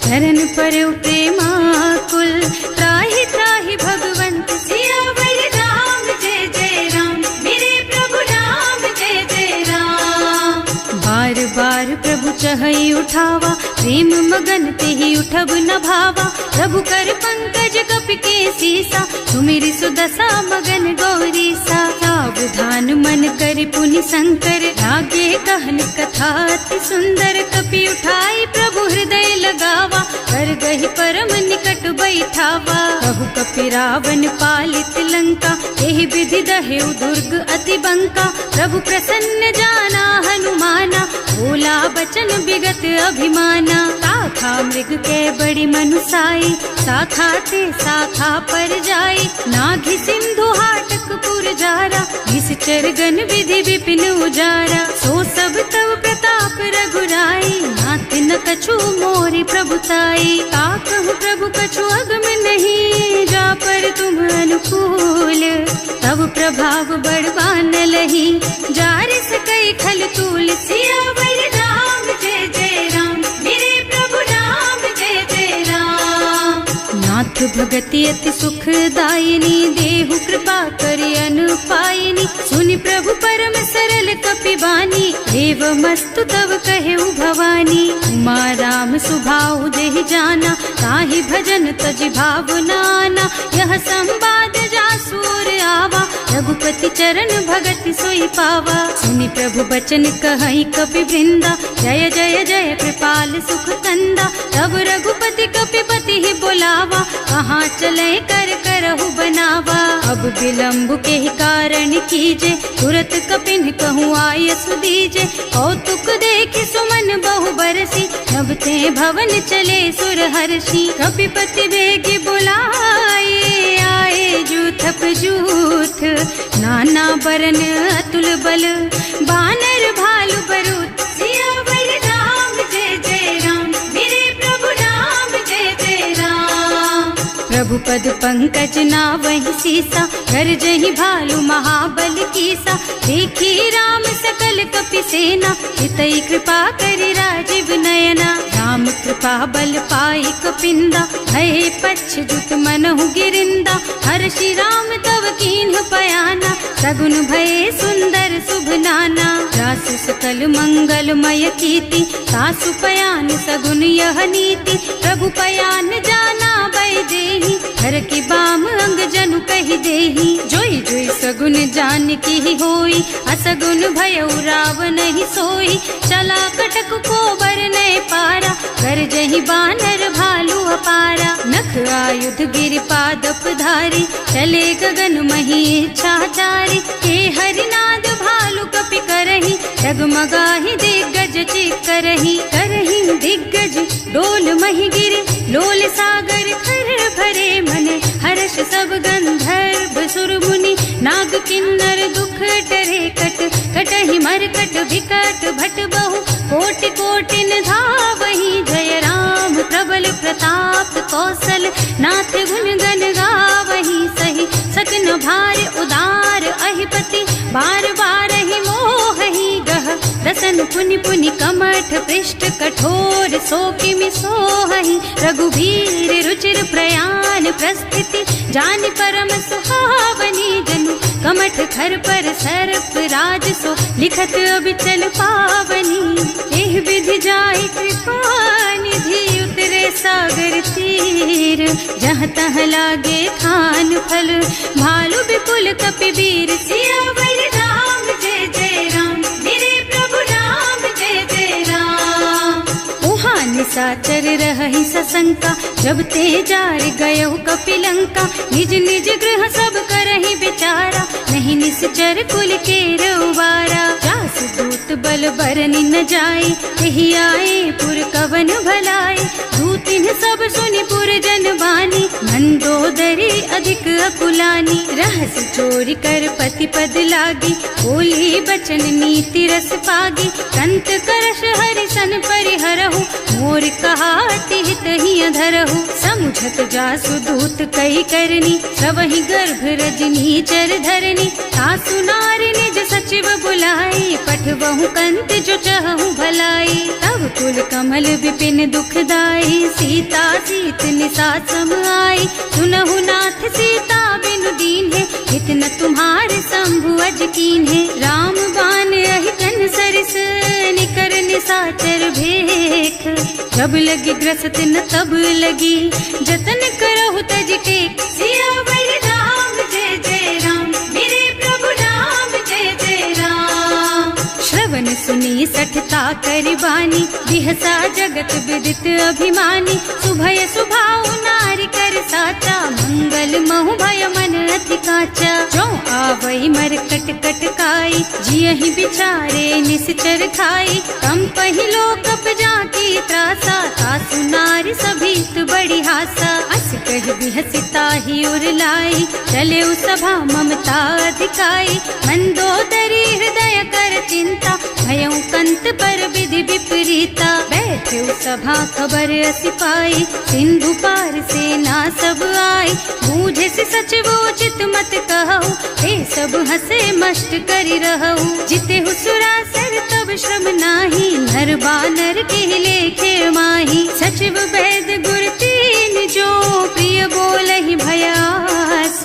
चरण पर प्रेमाकुल, त्राहि त्राहि भगवंत। सियावर राम जय जय राम, मेरे प्रभु राम जय जय राम। बार बार प्रभु चहई उठावा, प्रेम मगन तेहि उठब न भावा। प्रभु कर पंकज कपि के सीसा, सुमिरि सुदशा मगन गौरीसा। सावधान मन कर पुनि शंकर, लागे कहन कथा अति सुंदर। कपि उठाई प्रभु हृदय लगावा, कर गहि परम निकट बैठावा। कहु कपि रावण पालित लंका, एहि विधि दहेउ दुर्ग अति बंका। प्रभु प्रसन्न जाना हनुमाना, बोला बचन विगत अभिमाना। शाखा मृग के बड़ी मनुसाई, शाखा ते शाखा पर जाई। नाघि सिंधु हाटक पुर जारा, निश्चर गण विधि विपिन उजारा। सो सब तव प्रताप रघुराई, नाथ न कछु मोरि प्रभुताई। का कहु प्रभु कछु अगम नहीं, जा पर तुम अनुकूल। तब प्रभाव बड़वान लही, जारिस कई खल तूल। सियावर राम जय जय राम, मेरे प्रभु राम जय जय राम। नाथ भगति अति सुखदायिनी, देहु कृपा करि अनुपायिनी। सुनि प्रभु परम सरल कपि बानी, देव मस्तु तव कहेउ भवानी। उमा राम सुभाउ देहि जाना, ताहि भजन तजि भावनाना। यह संवाद जासुर आवा, रघुपति चरण भगति सोई पावा। सुनि प्रभु बचन कहई कपि वृंदा, जय जय जय कृपाल सुख कंदा। तब रघुपति कपिपति ही बोलावा, कहाँ चले कर करहु बनावा। अब विलम्ब के ही कारण कीजे, तुरत कपिन कहूँ आय सुदीजे। कौतुक देखि सुमन बहु बरसी, नभ ते भवन चले सुर हर्षि। कपिपति बेग बुलाए, आए जूथप जूथ, नाना बरन अतुल बल, बानर भालु बरूथ। सियावर राम जय जय राम, मेरे प्रभु राम जय जय राम। प्रभु पद पंकज नावहि सीसा, गरजहि भालु महाबल कीसा। देखी राम सकल कपि सेना, हितै कृपा करि राजीव नयना। राम कृपा बल पाई कपिंदा, भये पच्छ जुत मनहु गिरिंदा। हर्षि राम तव कीन्ह पयाना, सगुन भये सुंदर शुभ नाना। रासु सकल मंगलमय कीर्ति, सासु पयान सगुन यह नीति। प्रभु पयान जाना बैदेही, हर की बाम अंग जनु कहि देही। जोई जोई सगुन जानकी होई, असगुन भयउ रावण ही सोई। चला कटक को बरनय पारा, कर जहि बानर भालु अपारा। नख आयुध गिर पादप धारी, चले गगन मही इच्छाचारी। के हरिनाद भालु कपि करही, डगमगाहि दिग्गज चिक्करही। करही दिग्गज डोल मही गिर, लोल सागर खर भरे मन। हर्ष सब गंधर्व सुर मुनि, नाग किन्नर दुख टरे कट। कटहि मरकट विकट भट बहु, कोटि कोटिन धावहि। जय राम प्रबल प्रताप कौशल, नाथ गुण गण गावहि। सही सकन भार उदार अहिपति, बार बार ही मोहहि गह। रसन पुनि पुनि कमठ पृष्ठ, कठोर सोकिमि सोहहि। रघुवीर रुचिर प्रयाण प्रस्थिति, जानि परम सुहावनी। जनु कमठ खर पर सर्प राज सो, लिखत अबिचल पावनी। एह विधि जाहि कृपा निधि, उतरे सागर तीर। जहाँ तहाँ लागे खान फल, भालु विपुल कपि वीर। सियावर राम जय जय राम, मेरे प्रभु राम जय जय राम। ओहा निसाचर रहहि सशंका, जब ते जार गयहु कपिलंका। निज निज गृह सब करहि विचारा, नहीं निश्चर कुल केर उबारा। जास दूत बल बरनि न जाय, एहि आए पुर कवन भलाई। दूतिन सब सुनि पुर जन बानी, मंदोदरी अधिक अकुलानी। रहस चोरी कर पति पद लागी, बोली बचन नीति रस पागी। कंत करश हरि सन परिहरहु, मोर कहाति हित ही अधरहु। समुझत जासु दूत कई करनी, सबहि गर्भ रजनी चर धरनी। सासु नारी निज सचिव बुलाई, पठवहु कंत जो चहु भलाई। तब कुल कमल विपिन दुखदाई, सीता सीत निसा सम आई। सुनहु नाथ सीता बिनु दीन्हे, हित न तुम्हारे शंभु अज कीन्हे। राम बान अहितन सरिस, निकर निसाचर भेख। जब लगी ग्रसत न तब लगी, जतन करहु तज टेक। सियावर राम जय जय राम, मेरे प्रभु राम जय जय राम। श्रवण सुनी सठता करबानी, बिहसा जगत विदित अभिमानी। सुभय सुभाउ नारी कर साचा, मंगल महु भय मन अति काचा। जो आवई मरकट कटकाई, जियहि बिचारे निश्चर खाई। कंपहि लोक जाकी त्रासा, सासु नारी सभीत बड़ी हासा। अस कह बिहसिता ही उरलाई, चले सभा ममता अधिकाई। मंदोदरी हृदय कर चिंता, भयउ कंत पर विधि विपरीता। बैठे सभा खबर असी पाई, सिंधु पार सेना सब आई। बूझे से सचिवो चित मत कहु, हे सब हसे मष्ट करि रहु। जिते हुसुरासर तब श्रम नाही, नर बानर के लेखे माही। सचिव वैद गुर तीन जो, प्रिय बोलहि भयास।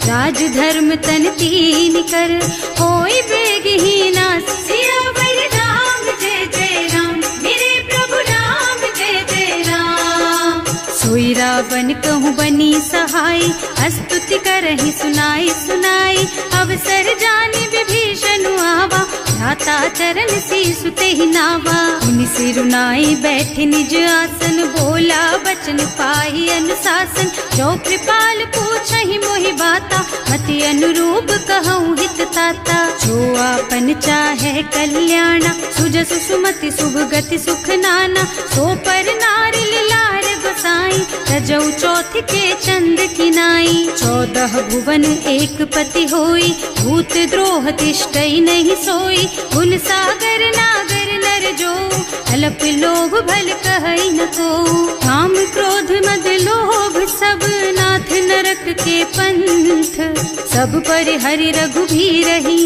राज धर्म तन तीन कर, होई बेगहीना। सियावर राम जय जय राम, मेरे प्रभु राम जय जय राम। सोई रावण कहूँ बनी सहाय, स्तुति करहि सुनाई सुनाई। अवसर जानि विभीषण आवा, भ्राता चरण सीसु तेहि नावा। मुनि सिरुनाई बैठे निज आसन, बोला बचन पाहि अनुशासन। जो कृपाल पूछहि मोहि बाता, मति अनुरूप कहूँ हित ताता। जो आपन चाहे कल्याणा, सुजसु सुमति शुभ गति सुख नाना। सो पर नारी लार गोसाई, बनाई, रजऊ चौथ के चंद की नाई। 14 भुवन एक पति होई, भूत द्रोह तिष्ठई नहीं सोई। गुण सागर नागर नर जो, अल्प लोभ भल कहई न को। काम क्रोध मद लोभ सब, नाथ नरक के पंथ। सब पर हरि रघुबीरहि,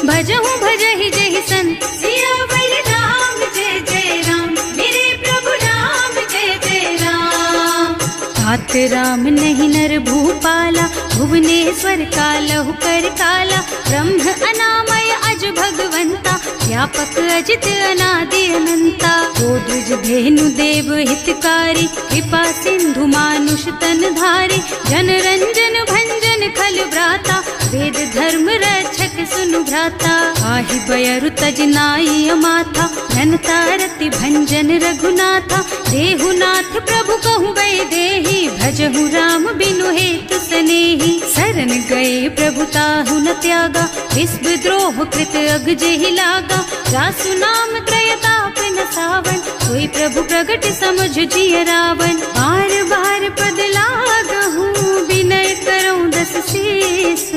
भजहु भजहि जहि संत। सियावर राम जय जय राम, मेरे प्रभु राम जय जय राम। तात राम नहीं नर भूपाला, भुवनेश्वर कालहु कर काला। ब्रह्म अनामय अज भगवंता, व्यापक अजित अनादि अनंता। गोद्विज धेनु देव हितकारी, कृपा सिंधु मानुष तन धारी। जन रंजन भंजन खल भ्राता, वेद धर्म रक्षक सुनु भ्राता। आहि बयरु तज नाई अमाथा, घनता रति भंजन रघुनाथा। देहुनाथ प्रभु कहु गए देहि, भजहु राम बिनु हेतु सनेहि। शरण गए प्रभु ताहु न त्यागा, विश्व द्रोह कृत अग जेहि लागा। जासु नाम त्रयताप न सावन, सोई प्रभु प्रगट समझ जिय रावण। बार बार पद लागहु, विनय करऊं दस शीस।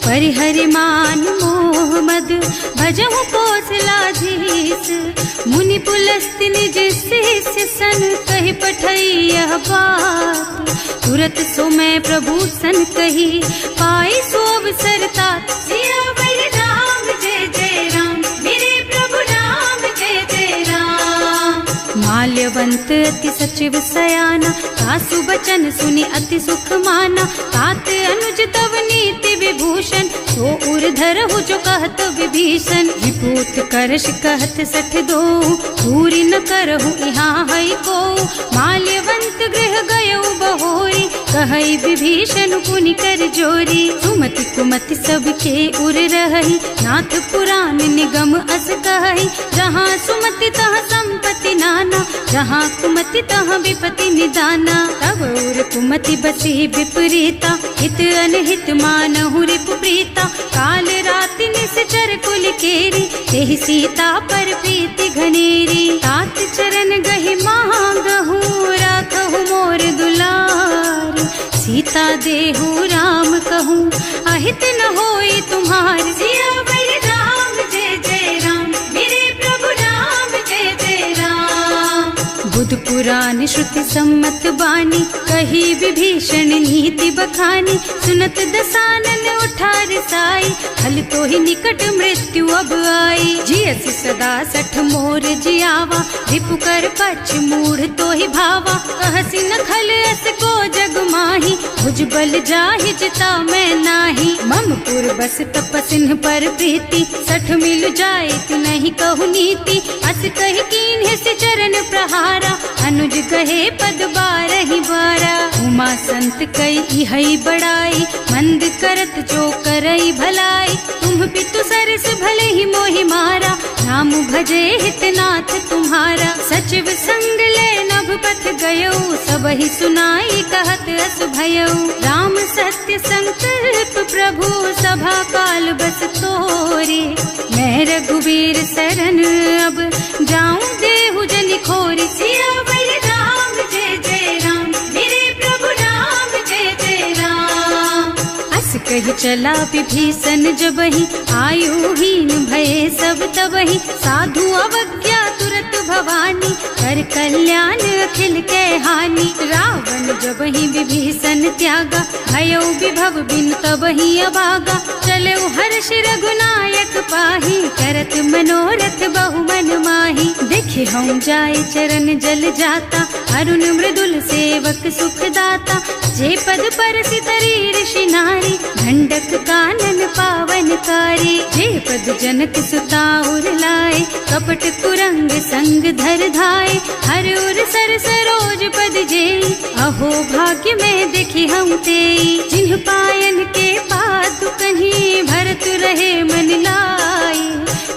परिहरि मान मोह मद, भजहु कौशलाधीश। मुनि पुलस्त्य निज शिष्य सन, कहि पठई यह बात। तुरत सो मैं प्रभु सन कही, पाई सो अवसर तात। सियावर राम जय जय राम, मेरे प्रभु राम जय जय राम। माल्यवंत अति सचिव सयाना, सासु बचन सुनि अति सुख माना। तात अनुज तव नीति विभूषण, सो उर धरहु जो कहत विभीषण। विभूत करश कहत 62, पूरी न करहु यहाँ हई को। माल्यवंत गृह गयउ बहोरी, कहई विभीषण पुनि कर जोरी। सुमति कुमति सबके उर रहई, नाथ पुराण निगम अस कहई। जहाँ सुमति तहाँ संपत्ति नाना, जहाँ कुमति तहाँ विपत्ति निदाना। तब उर कुमति बसी विपरीता, हित अनहित मानहु रिपु प्रीता। काल राति निश्चर कुल केरी, तेहि सीता पर प्रीति घनेरी। तात चरण गहि मांगहु, राखहु मोर दुलार। सीता देहु राम कहूँ, अहित न होई तुम्हार। सियावर राम जय जय राम, मेरे प्रभु राम जय जय राम। बुध पुराण श्रुति सम्मत बानी, कही विभीषण नीति बखानी। सुनत दसानन उठा रिसाई, हल तो ही निकट मृत्यु अब आई। जियसि सदा 60 मोर जियावा, रिपु कर पक्ष मूढ़ तो ही भावा। कहसि न खल अस को जग माही, भुज बल जाहि जिता मैं नाही। मम पुर बस तपसिन पर प्रीति, 60 मिल जाए तु नहीं कहु नीति। अस कहि कीन्ह से चरण प्रहारा, अनुज कहे पद 12 बारा। उमा संत कई इहई बड़ाई, मंद करत जो करई भलाई। तुम पितु सरस भले ही मोहि मारा, नाम भजे हितनाथ तुम्हारा। सचिव संग ले नभ पथ गयो, सबहि सुनाई कहत अस भयो। राम सत्य संकल्प प्रभु, सभा काल बस तोरे। मैं रघुबीर शरण अब, जाऊं देहु जनि खोरी। सियावर राम जय जय राम, मेरे प्रभु राम जय जय राम। अस कहि चला विभीषण जबहि, आयुहीन भये सब तबहि। साधु अवज्ञा तुरत भवानी, कर कल्याण अखिल के हानि। रावण जबहि विभीषण त्यागा, भयो विभव बिन तबहि अभागा। चलो हर्ष रघुनायक पाहि, करत मनोरथ बहु मन माहि। देखे हम जाय चरण जल जाता, अरुण मृदुल सेवक सुख दाता। जे पद परसि तरी ऋषि नारी, ढंडक कानन पावनकारी। जे पद जनक सुता उर लाए, कपट कुरंग संग धर धाय। हर उर सर सरोज पद जेई, अहो भाग्य में देखी हम तेई। जिन्ह पायन के पादु कहीं, भरत रहे मन लाई।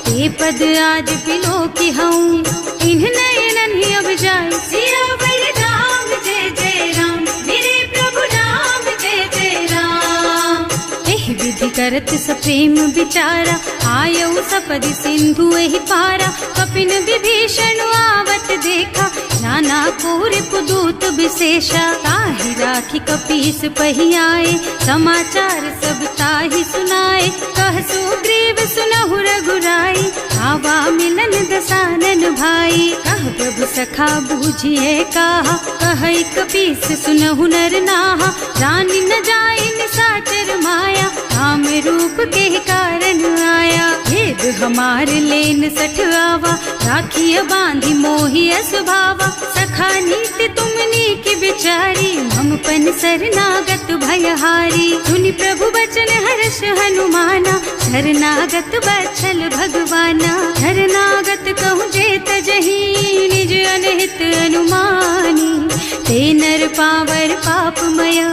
ते पद आज बिलो की हूँ, इन्ह नयनन ही अब जाए। सियावर राम जय जय राम, मेरे प्रभु राम जय जय राम। एहि विधि करत सप्रेम विचारा, आयऊ सपदि सिंधु एहि पारा। कपिन विभीषण आवत देखा, नाना कोरि पुदूत विशेषा। ताहि राखी कपीस पहि आए, समाचार सब ताहि सुनाए। कह सुग्रीव सुनहु रघुराई, आवा मिलन दसानन भाई। कह प्रभु सखा बूझिए काहा, कहै कपीस सुनहु नर नाहा। जानि न जाय निशाचर माया, काम रूप के कारण आया। भेद हमार लेन सठ आवा, राखिय बांधि मोहि स्वभावा। सखा नीति तुमनी की बिचारी, मम पन शरणागत भयहारी। सुनि प्रभु बचन हर्ष हनुमाना, शरणागत बछल भगवाना। शरणागत कहूँ जेत जही, निज अनहित अनुमानी। ते नर पावर पापमया,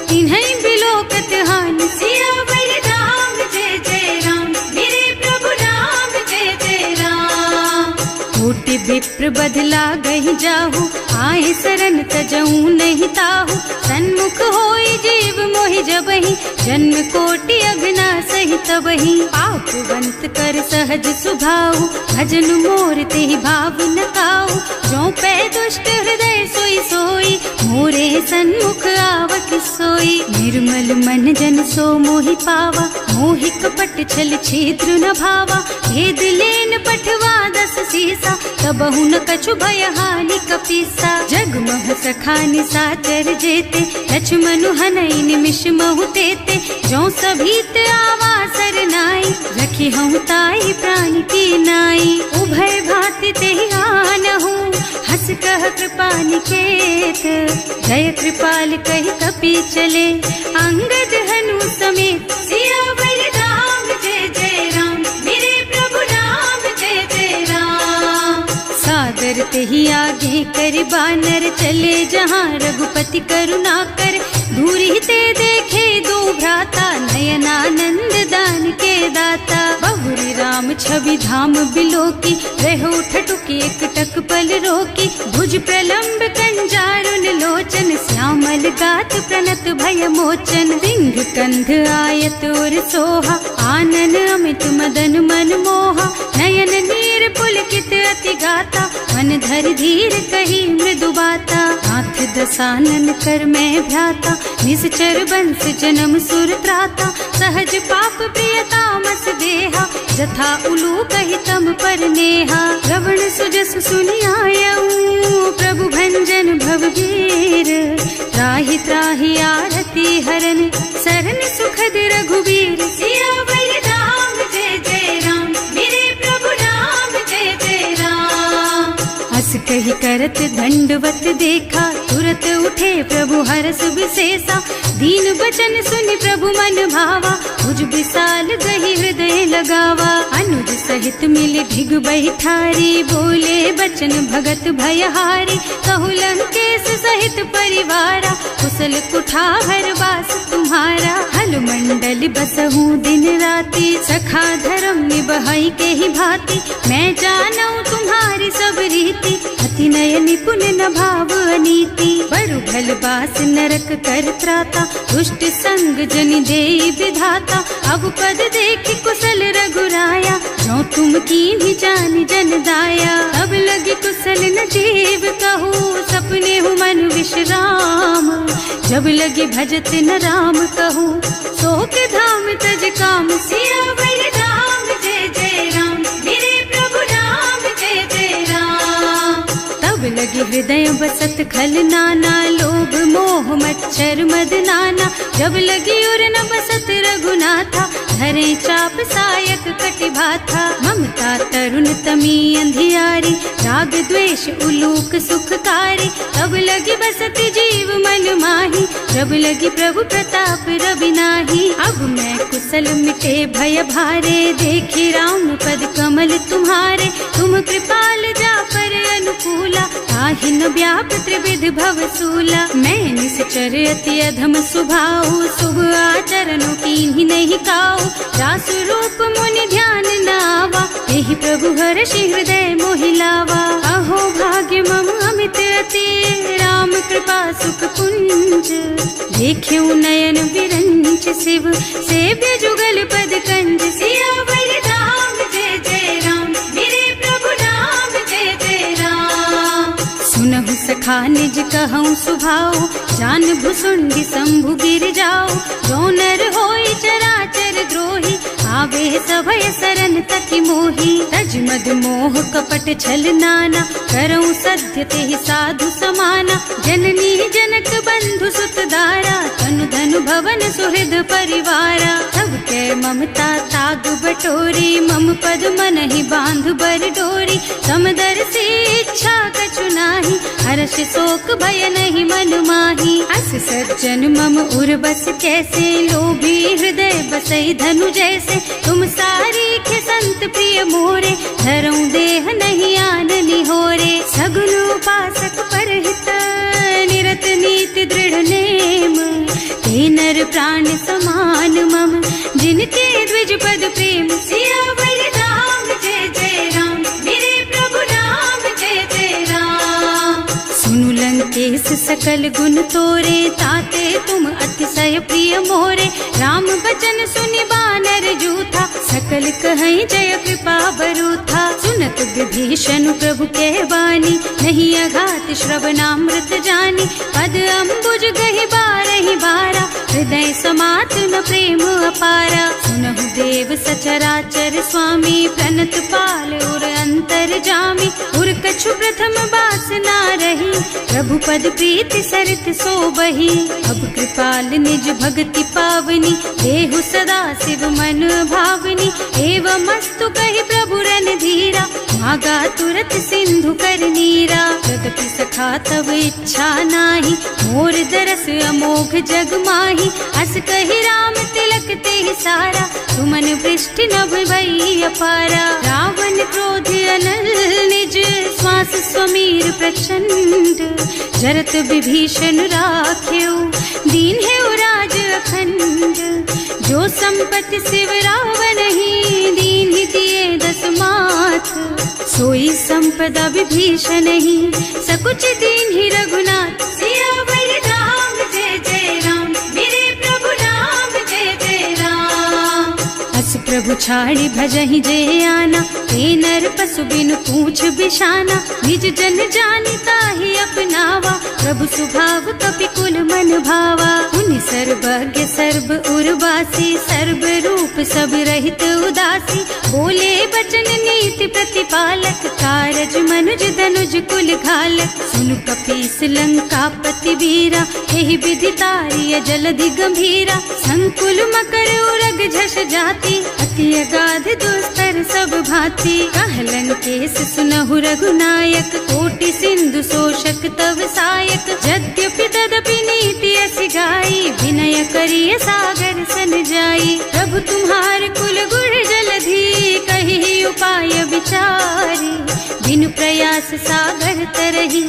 तिन्है बिलोकत हानि। सियावर राम जय जय राम, मेरे प्रभु राम जय जय राम। कोटि विप्र बदला गहि जाहु, आए शरण तजऊ नहीं ताहु। सन्मुख होई जीव मोहि जबहि, जन्म कोटि अघना सहि तबहि। पापवंत कर सहज सुभाऊ, भजन मोर तेहि भाव न काऊ। जो पै दुष्ट हृदय सोई सोई, मोरे सन्मुख आवत सोई। निर्मल मन जन सो मोहि पावा, मोहि कपट छल छिद्र न भावा। भेद लेन पठवा दस सीसा, तबहु न कछु भय हानि कपीसा। जगमह सखा निशाचर जेते, लक्ष्मण हनई निमिष महु तेते। जो सभीत आवा सरनाई, रखी हूँ ताई प्राण की नाई। उभय भांति तेहि आनहु, हस कह कृपा निकेत। जय कृपाल कहि कपि चले, अंगद हनु समेत। सियावर राम जय जय राम, मेरे प्रभु राम जय जय राम। सादर तेहि आगे कर बानर, चले जहाँ रघुपति करुणा कर। दूरी ते देखे दो भ्राता, नयनानंद दान के दाता। बहुरी राम छवि धाम बिलोकी, रहो ठटुकी एकटक पल रोकी। भुज प्रलंब कंजारुन लोचन, श्यामल गात प्रणत भय मोचन। सिंह कंध आयत और सोहा, आनन अमित मदन मन मोहा। नयन नीर पुलकित अति गाता, मन धर धीर कही मृदु बाता। हाथ दसानन कर मैं भ्राता, निश्चर बंस जन्म सुर त्राता। सहज पाप प्रियता मस देहा, जथा उलू कहि तम पर नेहा। श्रवण सुजस सुनि आयऊ, प्रभु भंजन भवगीर। त्राहि त्राहि आरती हरन, सरन सुखद रघुबीर। सियावर राम जय जय राम, मेरे प्रभु राम जय जय राम। हस कहि करत दंडवत देखा, तुरत उठे प्रभु हरस विशेषा। दीन बचन सुनि प्रभु मन भावा, भुज विशाल गहि हृदय लगावा। अनुज सहित मिल ढिग बैठारी, बोले बचन भगत भयहारी। कहु लंकेश सहित परिवारा, कुशल कुठार वास तुम्हारा। हल मंडल बसहु दिन राति, सखा धर्म निबहई के ही भांति। मैं जानऊ तुम्हारी सब रीति, अति नय निपुण न भाव अनीति। बरु भल बास नरक कर त्राता, दुष्ट संग जनि देई विधाता। अब पद देखि कुशल रघुराया, जो तुम कीन्ही जानि जन दाया। अब लगी कुशल न जीव कहू, सपने हूँ मन विश्राम। जब लगी भजत न राम कहू, सो के धाम तज काम। सियावर राम जय जय राम, मेरे प्रभु राम जय जय राम। तब लगी हृदय बसत खल नाना, लोभ मोह मच्छर मद नाना। जब लगी उर न बसत रघुनाथा, धरे चाप सायक कटिभाथा। ममता तरुण तमी अंधियारी, राग द्वेष उलूक सुखकारी। तब लगी बसत जीव मन माही, जब लगी प्रभु प्रताप रवि नाही। अब मैं कुशल मिटे भय भारे, देखी राम पद कमल तुम्हारे। तुम कृपाल जा पर अनुकूला, ताहि न व्याप त्रिविध भव सूला। मैं निश्चर अति अधम सुभाऊ, शुभ आचरणों कीन्ही नहीं काऊ। रास रूप मुनि ध्यान नावा, यही प्रभु हर्षि हृदय मोहि लावा। अहो भाग्य मम अमित रघुपति राम कृपा सुख पुंज। देख्यो नयन विरंच शिव सेव्य जुगल पद कंज। सियावर राम जय जय राम, मेरे प्रभु राम जय जय राम। सुनहु सखा निज कहूँ सुभाओ, जान भुसुंडी शंभु गिर जाओ। जो नर होई चराचर द्रोही, आवे सभय सरन तकी मोही। तज मद मोह कपट छल नाना, करऊं सत्य तेहि साधु समाना। जननी जनक बंधु सुत दारा, तनु धनु भवन सुहृद परिवारा। सब के ममता ताग बटोरी, मम पद मन ही बांध बर डोरी। समदर से इच्छा कछु नाही, हर्ष शोक भय नहीं मन माही। अस सज्जन मम उर बस कैसे, लोभी हृदय बसई धनु जैसे। तुम सारी के संत प्रिय मोरे, धरऊं देह नहीं आन निहोरे। सगुन उपासक परहित, निरत नीति दृढ़ नेम। ते नर प्राण समान मम, जिनके द्विज पद प्रेम। सियावर राम जय जय राम, मेरे प्रभु राम जय जय राम। सुनु लंकेश सकल गुण तोरे, ताते तुम अतिशय प्रिय मोरे। राम बचन सुनि बानर जूथा, सकल कहै जय कृपा बरूथा। सुनत विभीषण प्रभु के बानी, नहीं अघात श्रवणामृत जानी। पद अम्बुज गहि बारहि बारा, हृदय समात न प्रेम अपारा। सुनहु देव सचराचर स्वामी, प्रणत पाल उर अंतर जामी। उर कछु प्रथम बासना रही, प्रभु पद प्रीति सरित सोबही। अब कृपाल निज भक्ति पावनी, देहु सदा शिव मन भावनी। एवं मस्तु कहि प्रभु रन धीरा, मागा तुरत सिंधु कर नीरा। यद्यपि सखा तब इच्छा नाही, मोर दरस अमोघ जग माही। अस कहि राम तिलक तेहि सारा, सुमन वृष्टि नभ भई अपारा। रावण क्रोध अनल निज, श्वास स्वमीर प्रचंड। जरत विभीषण राख्यो, दीन है राज अखंड। जो संपत्ति शिव रावण ही, दीन ही दिए दस माथ। सोई संपदा विभीषण ही, सकुच दीन ही रघुनाथ। सियावर राम जय जय राम, मेरे प्रभु राम जय जय राम। अस प्रभु छाड़ी भजहि जे आना, ते नर पशु बिनु पूछ बिशाना। निज जन जानि ताहि अपनावा, प्रभु स्वभाव कपि कुल मन भावा। उनि सर्वज्ञ सर्व उर्वासी, सर्व रूप सब रहित उदासी। बोले बचन नीति प्रतिपालक, कारज मनुज धनुज कुल घालक। सुनु कपीस लंकापति वीरा, एहि विधि तारिय जलधि गंभीरा। संकुल मकर उरग झष जाति, अति अगाध दुस्तर सब भांति। कहलन केस सुनहु रघुनायक, कोटि सिंधु शोषक तव सायक। यद्यपि तदपि नीति असि गाई, विनय करिय सागर सन जाई। प्रभु तुम्हार कुल गुण जलधि, कहि उपाय विचारी। बिनु प्रयास सागर तरही,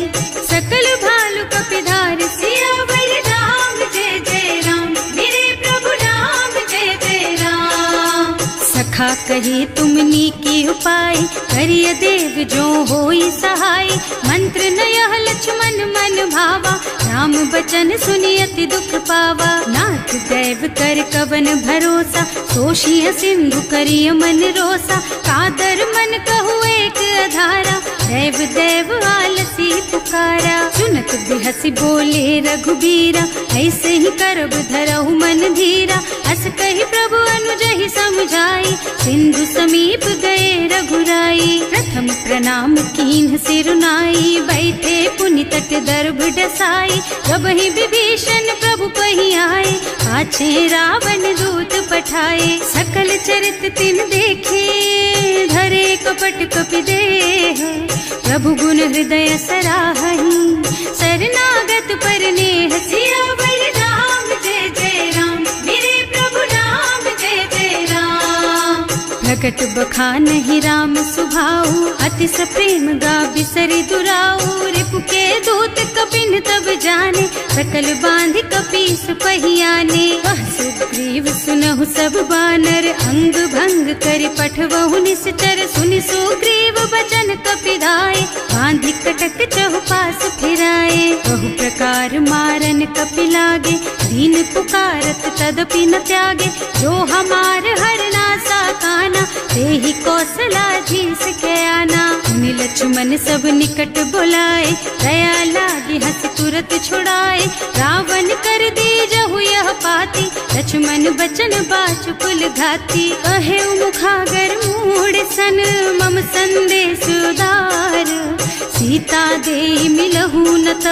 सकल भालु कपिधार। सियावर राम जय जय राम, मेरे प्रभु राम जय जय राम। सखा कही तुमनी की उपाय, करिय देव जो होई सहाय। मंत्र नयह लक्ष्मण मन भावा, राम बचन सुनि अति दुख पावा। नाथ दैव कर कवन भरोसा, तोषिय सिंधु करिय मन रोसा। कादर मन कहु एक अधारा, दैव दैव आलसी पुकारा। सुनत बिहसी बोले रघुबीरा, ऐसे ही करब धरहु मन धीरा। अस कहि प्रभु अनुजहि समझाई, सिंधु समीप गए रघुराई। प्रथम प्रणाम कीन्ह सिरुनाई, बैठे पुनि तट दर्भ डसाई। जब ही विभीषण प्रभु पही आए, पाछे रावण दूत पठाए। सकल चरित तिन देखे, धरे कपट कपि देह। प्रभु गुण हृदय सराहहि, शरणागत पर नेह। सियावर राम जय जय राम, मेरे प्रभु राम जय जय राम। प्रकट बखानहि राम सुभाऊ, अतिस प्रेम गा बिसरि दुराऊ। रिपु के दूत कपिन तब जाने, सकल बांध कपीस पहियाने। वह सुग्रीव सुनहु सब बानर, अंग भंग करि पठवहु निश्चर। सुनि सुग्रीव बचन कपि दाए, बांधि कटक चहुपास फिराए। बहु प्रकार मारन कपि लागे, दीन पुकारत तदपि न त्यागे। जो हमार हरनासा काना, तेहि कौशलाधीश के आना। मुनि लक्ष्मण सब निकट बुलाए, दया लागी हंस तुरत छुड़ाए। रावण कर दीजहु यह पाती, लक्ष्मण बचन बाचु कुल घाती। कहे मुखागर मूढ़ सन, मम संदेश उदार। सीता दे मिलहु न त,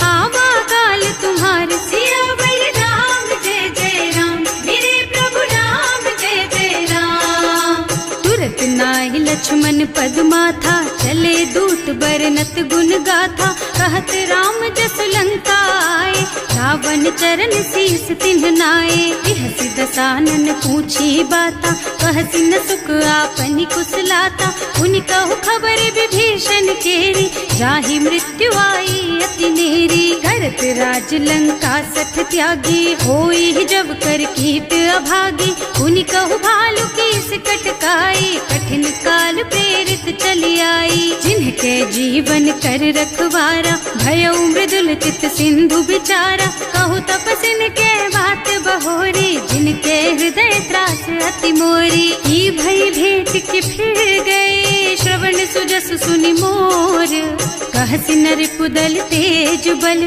आवा काल तुम्हार। सियावर राम जय जय राम, मेरे प्रभु राम जय जय राम। तुरत नाहि लक्ष्मण पद माथा, चले दूत बरनत गुण गाथा। कहत राम जस लंका आए, रावण चरण शीस तिन्ह नाए। बिहसि दसानन पूछी बाता, कहसि न सुख आपनि कुशलाता। उनि कहु खबर विभीषण केरी, जाहि मृत्यु आई अति नेरी। करत राज लंका सठ त्यागी, होई जब कर कीट अभागी। उनि कहु भालु कीस कटकाई, कठिन काल प्रेरित चली आई। जिनके जीवन कर रखवारा, भयउ मृदुल चित सिंधु बिचारा। कहु तपसिन के बात बहोरी, जिनके हृदय त्रास अति मोरी। ई भई भेंट के फिर गए, श्रवण सुजस सुनि मोर। कहसि नरिपुदल तेज बल,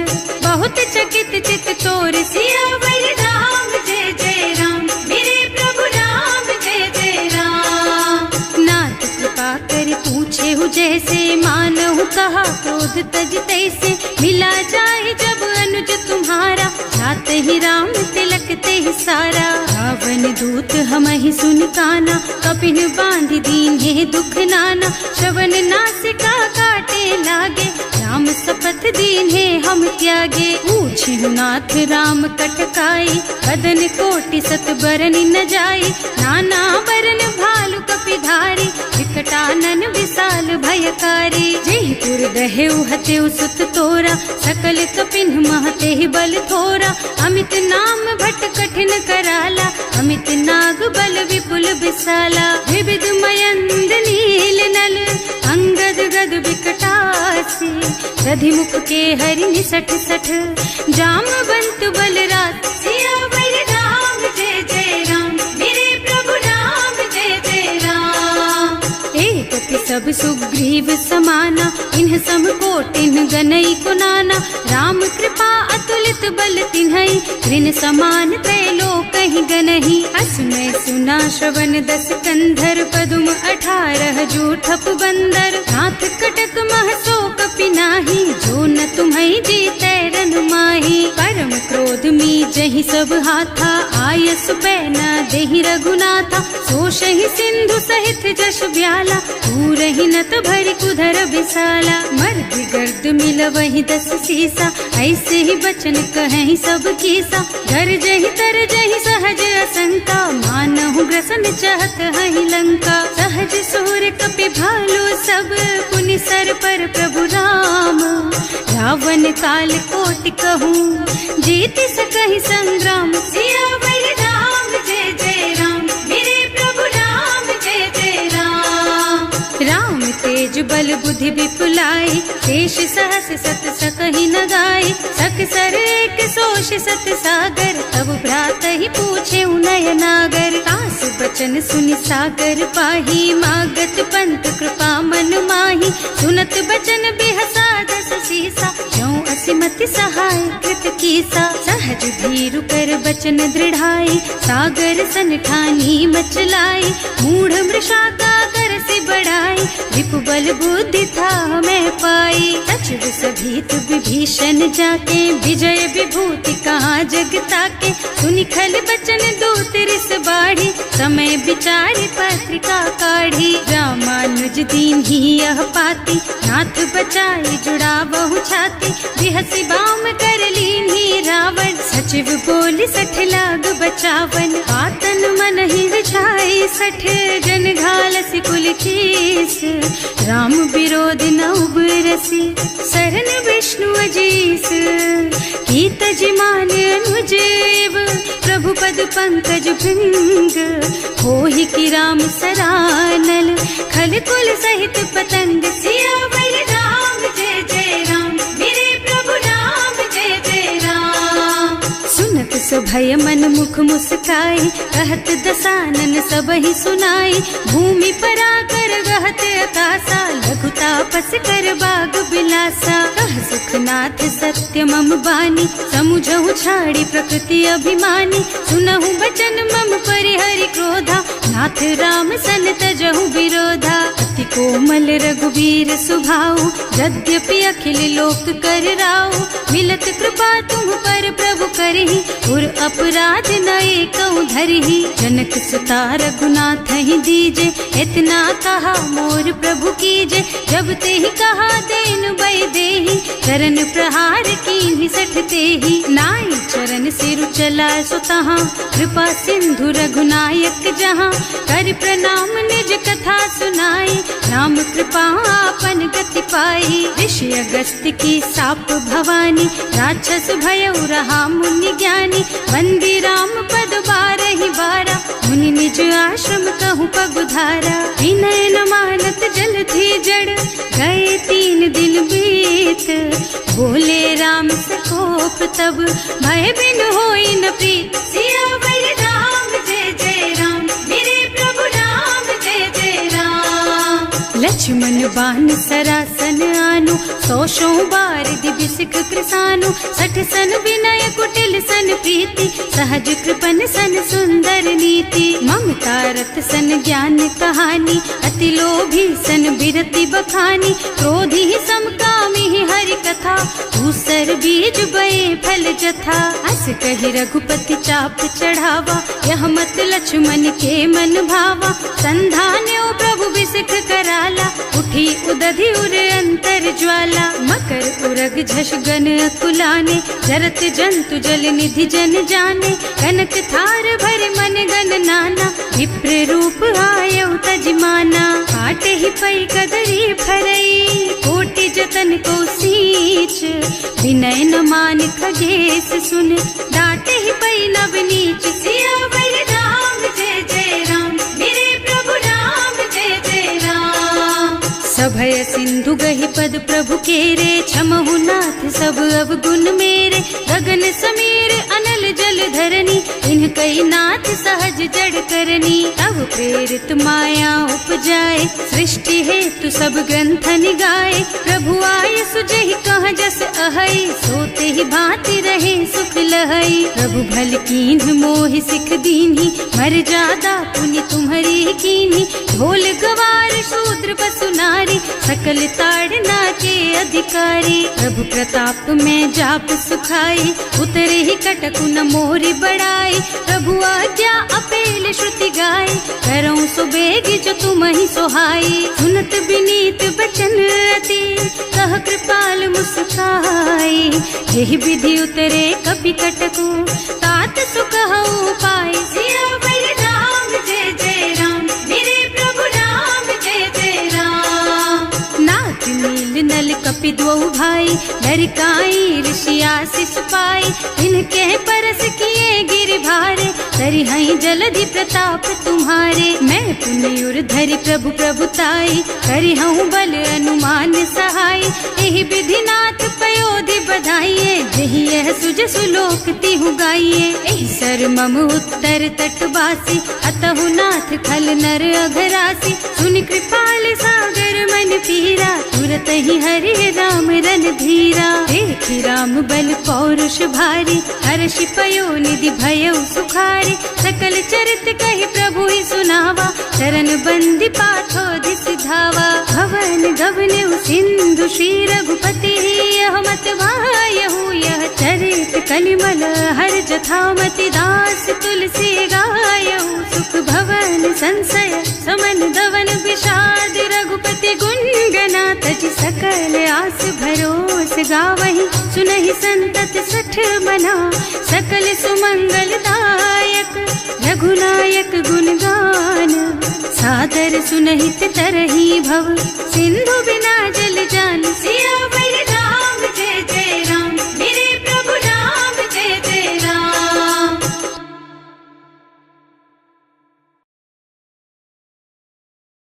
बहुत चकित चित तोर। सियावर राम जय जय राम, मेरे प्रभु राम जय जय राम। नाथ कृपा कर पूछे हु जैसे, मानहु कहा क्रोध तज तैसे। मिला जाए जब अनुज तुम्हारा, जात ही राम तिलक ते ही सारा। रावण दूत हमहि सुन काना, कपिन बांधि दीन्हे दुख नाना। श्रवण नासिका काटे लागे, राम शपथ दीन्हे हम त्यागे। पूछिहु नाथ राम कटकाई, बदन कोटि सत बरन न जाई। नाना बरन भालु कपिधारी, विकटानन विशाल भयकारी। जेहि पुर दहेउ हतेउ सुत तोरा, सकल कपिन महते ही बल थोरा। अमित नाम भट कठिन कराला, अमित नाग बल विपुल विशाला। विविध मयंद नील नल, अंगद गद विकटासी। दधि मुख के हरि निसठ सठ, जामवंत बलराज। सियावर राम जय जय राम, मेरे प्रभु राम जय जय राम। एक सब सुग्रीव समाना, इन्ह सम कोटिन गनई को नाना। राम कृपा अतुलित बल तिन्हई, ऋण समान त्रैलोक ही गनहि। असुनै सुना श्रवण दस कंधर, पदुम 18 जूठप बंदर। नाथ कटक मह सो कपि नाही, जो न तुम्है जीतै रन माही। परम क्रोध मी जहि सब हाथा, आयस बैना देहि रघुनाथा। सोषहि सिंधु सहित जश ब्याला, पूरहि नत भरि कुधर विशाला। मर्द गर्द मिलवहि 10 सीसा, ऐसे ही बचन कहें सब कीसा। घर जहि तर जहि सहज असंका, मानहु ग्रसन चाहत हहि लंका। सहज सूर कपि भालु सब, पुनि सर पर प्रभु राम। रावण काल कोटि कहूँ, जीति सकहि संग्राम। सियावर राम जय जय राम, मेरे प्रभु राम जय जय राम। राम तेज बल बुद्धि विपुलाई, शेष सहस सत सकहि न गाई। सकसर एक सोष सत सागर, तब भ्रात ही पूछे उनय नागर। कास बचन सुनि सागर पाही, मागत पंत कृपा मन माही। सुनत बचन बिहसा 10 सीसा, ज्यों असिमति सहाय कृत कीसा। सहज धीरु कर बचन दृढ़ाई, सागर सन ठानी मचलाई। मूढ़ मृषा का कर से बढ़ाई, विपु बल बुद्धि था मैं पाई। सचिव सभीत विभीषण जाके, विजय विभूति कहाँ जगता के। सुनि खल बचन दूत रिस बाढ़ी, समय विचारी पत्रिका काढ़ी। रामानुज दीन ही यह पाती, नाथ बचाई जुड़ा बहु छाती। बिहसि बाम कर लीन्ही रावण, सचिव बोली 60 लाग बचावन। आतन मन ही विछाई सठ जन घालस कुल कीस, राम विरोध न उबरसी शरण विष्णु अजीस। की तजिमान अनुजेव प्रभु पद पंकज भृंग, होहि की राम सरानल खल कुल सहित पतंग। सियावर राम जय जय राम, मेरे प्रभु राम जय जय राम। सुनत सभय मन मुख मुस्काई, कहत दसानन सबहि सुनाई। भूमि पराकर गहत आकाशा, लघु तापस कर बाग बिलासा। कह सुखनाथ सत्य मम बानी, समुझहु छाड़ी प्रकृति अभिमानी। सुनहु बचन मम परिहरि क्रोधा, नाथ राम सन तजहु विरोधा। अति कोमल रघुवीर सुभाऊ, यद्यपि अखिल लोक कर राऊ। मिलत कृपा तुम पर प्रभु करहि, उर अपराध न एकउ धरहि। जनक सुता रघुनाथ ही दीजे, इतना कहा मोर प्रभु कीजे। जब ते ही कहा देन बय देहि, चरण प्रहार कीन्हि सठ तेहि। नाई चरण सिरु चला सुतहाँ, कृपा सिंधु रघुनायक जहाँ। कर प्रणाम निज कथा सुनाई, राम कृपा आपन गति पाई। ऋषि अगस्त्य की साप भवानी, राक्षस भयउ रहा मुनि ज्ञानी। वंदी राम पद बारहि बारा, मुनि निज आश्रम कहूँ पगुधारा। विनय न मानत जलधि जड़, गए 3 दिन बीत। बोले राम सकोप तब, भय बिन होई न प्रीत। सियावर राम जय जय राम, मेरे प्रभु राम जय जय राम। लक्ष्मण बान सरासन आनु, 100 बार दिव्य सिख कृसानु। 60 सन विनय कुटिल सन प्रीति, सहज कृपन सन सुंदर नीति। ममता रत सन ज्ञान कहानी, अति लोभी सन बिरति बखानी। क्रोधी समकामी हरि कथा, दूसर बीज बये फल जथा। अस कहि रघुपति चाप चढ़ावा, यह मत लक्ष्मण के मन भावा। संधान्यो प्रभु बिसिख कराला, उठी उदधि उर अंतर ज्वाला। मकर उरग झष गन अकुलाने, जरत जंतु जल निधि जन जाने। कनक थार भर मन गन नाना, विप्र रूप आयउ तजमाना। काटे ही पै कदरी फरई, कोटि जतन को सींच। विनय न मान खगेश सुन, डांटे ही पै नव नीच। सियावर राम जय जय राम, मेरे प्रभु राम जय जय राम। सभय सिंधु गहि पद प्रभु केरे, क्षमहु नाथ सब अवगुण मेरे। गगन समीर अनल जल धरनी, इन्ह कई नाथ सहज जड़ करनी। तब प्रेरित माया उपजाए, सृष्टि हेतु सब ग्रंथन गाए। प्रभु आय सुजहि कह जस अहै, सोते ही भांति रहे सुख लहै। प्रभु भल कीन्ह मोहि सिख दीन्ही, मर जादा पुनि तुम्हरी कीन्ही। ढोल गवार शूद्र पशु नारी, सकल ताड़ना के अधिकारी। प्रभु प्रताप में जाप सुखाई, उतरे ही कटकु न मोरी बड़ाई। प्रभु आज्ञा अपेल श्रुति गाय, करऊं सुबेग जो तुम ही सोहाई। सुनत विनीत बचन अति, कह कृपाल मुस्काई। यही विधि उतरे कपि कटकु, तात सुकहु पाई। सियावर राम जय जय राम, मेरे प्रभु राम जय जय राम। नाथ नील नल कपि द्वौ भाई, लरिकाई ऋषि आशीष पाई। इनके परस किए गिर भारे, तरि हई जलधि प्रताप तुम्हारे। मैं पुनि उर धरि प्रभु प्रभुताई, करि हूँ बल अनुमान सहाय। एहि विधि नाथ पयोधि बधाइए, जहि यह सुज सुलोक तिहु गाइए। एहि सर मम उत्तर तटवासी, अतहु नाथ खल नर अघरासी। सुनि कृपाल सागर मन पीरा, तुरत ही हरि राम रन धीरा। देखि राम बल पौरुष भारी, हर्षि पयो निधि भयउ सुखारी। सकल चरित कहि प्रभु ही सुनावा, चरण बंदी पाथोधि सिधावा। भवन गवनेउ सिंधु श्री रघुपति, यह मत वायहु यह चरित कलिमल हर जथामति। दास तुलसी गायहु, सुख भवन संशय समन दवन विषाद। रघुपति गुणगना तजि सकल आस भरोस गावहि। सुनहि संतत सठ मना, सकल सुमंगल दायक। रघुनायक गुणगान सागर सुनहित तरही भव, सिंधु बिना जल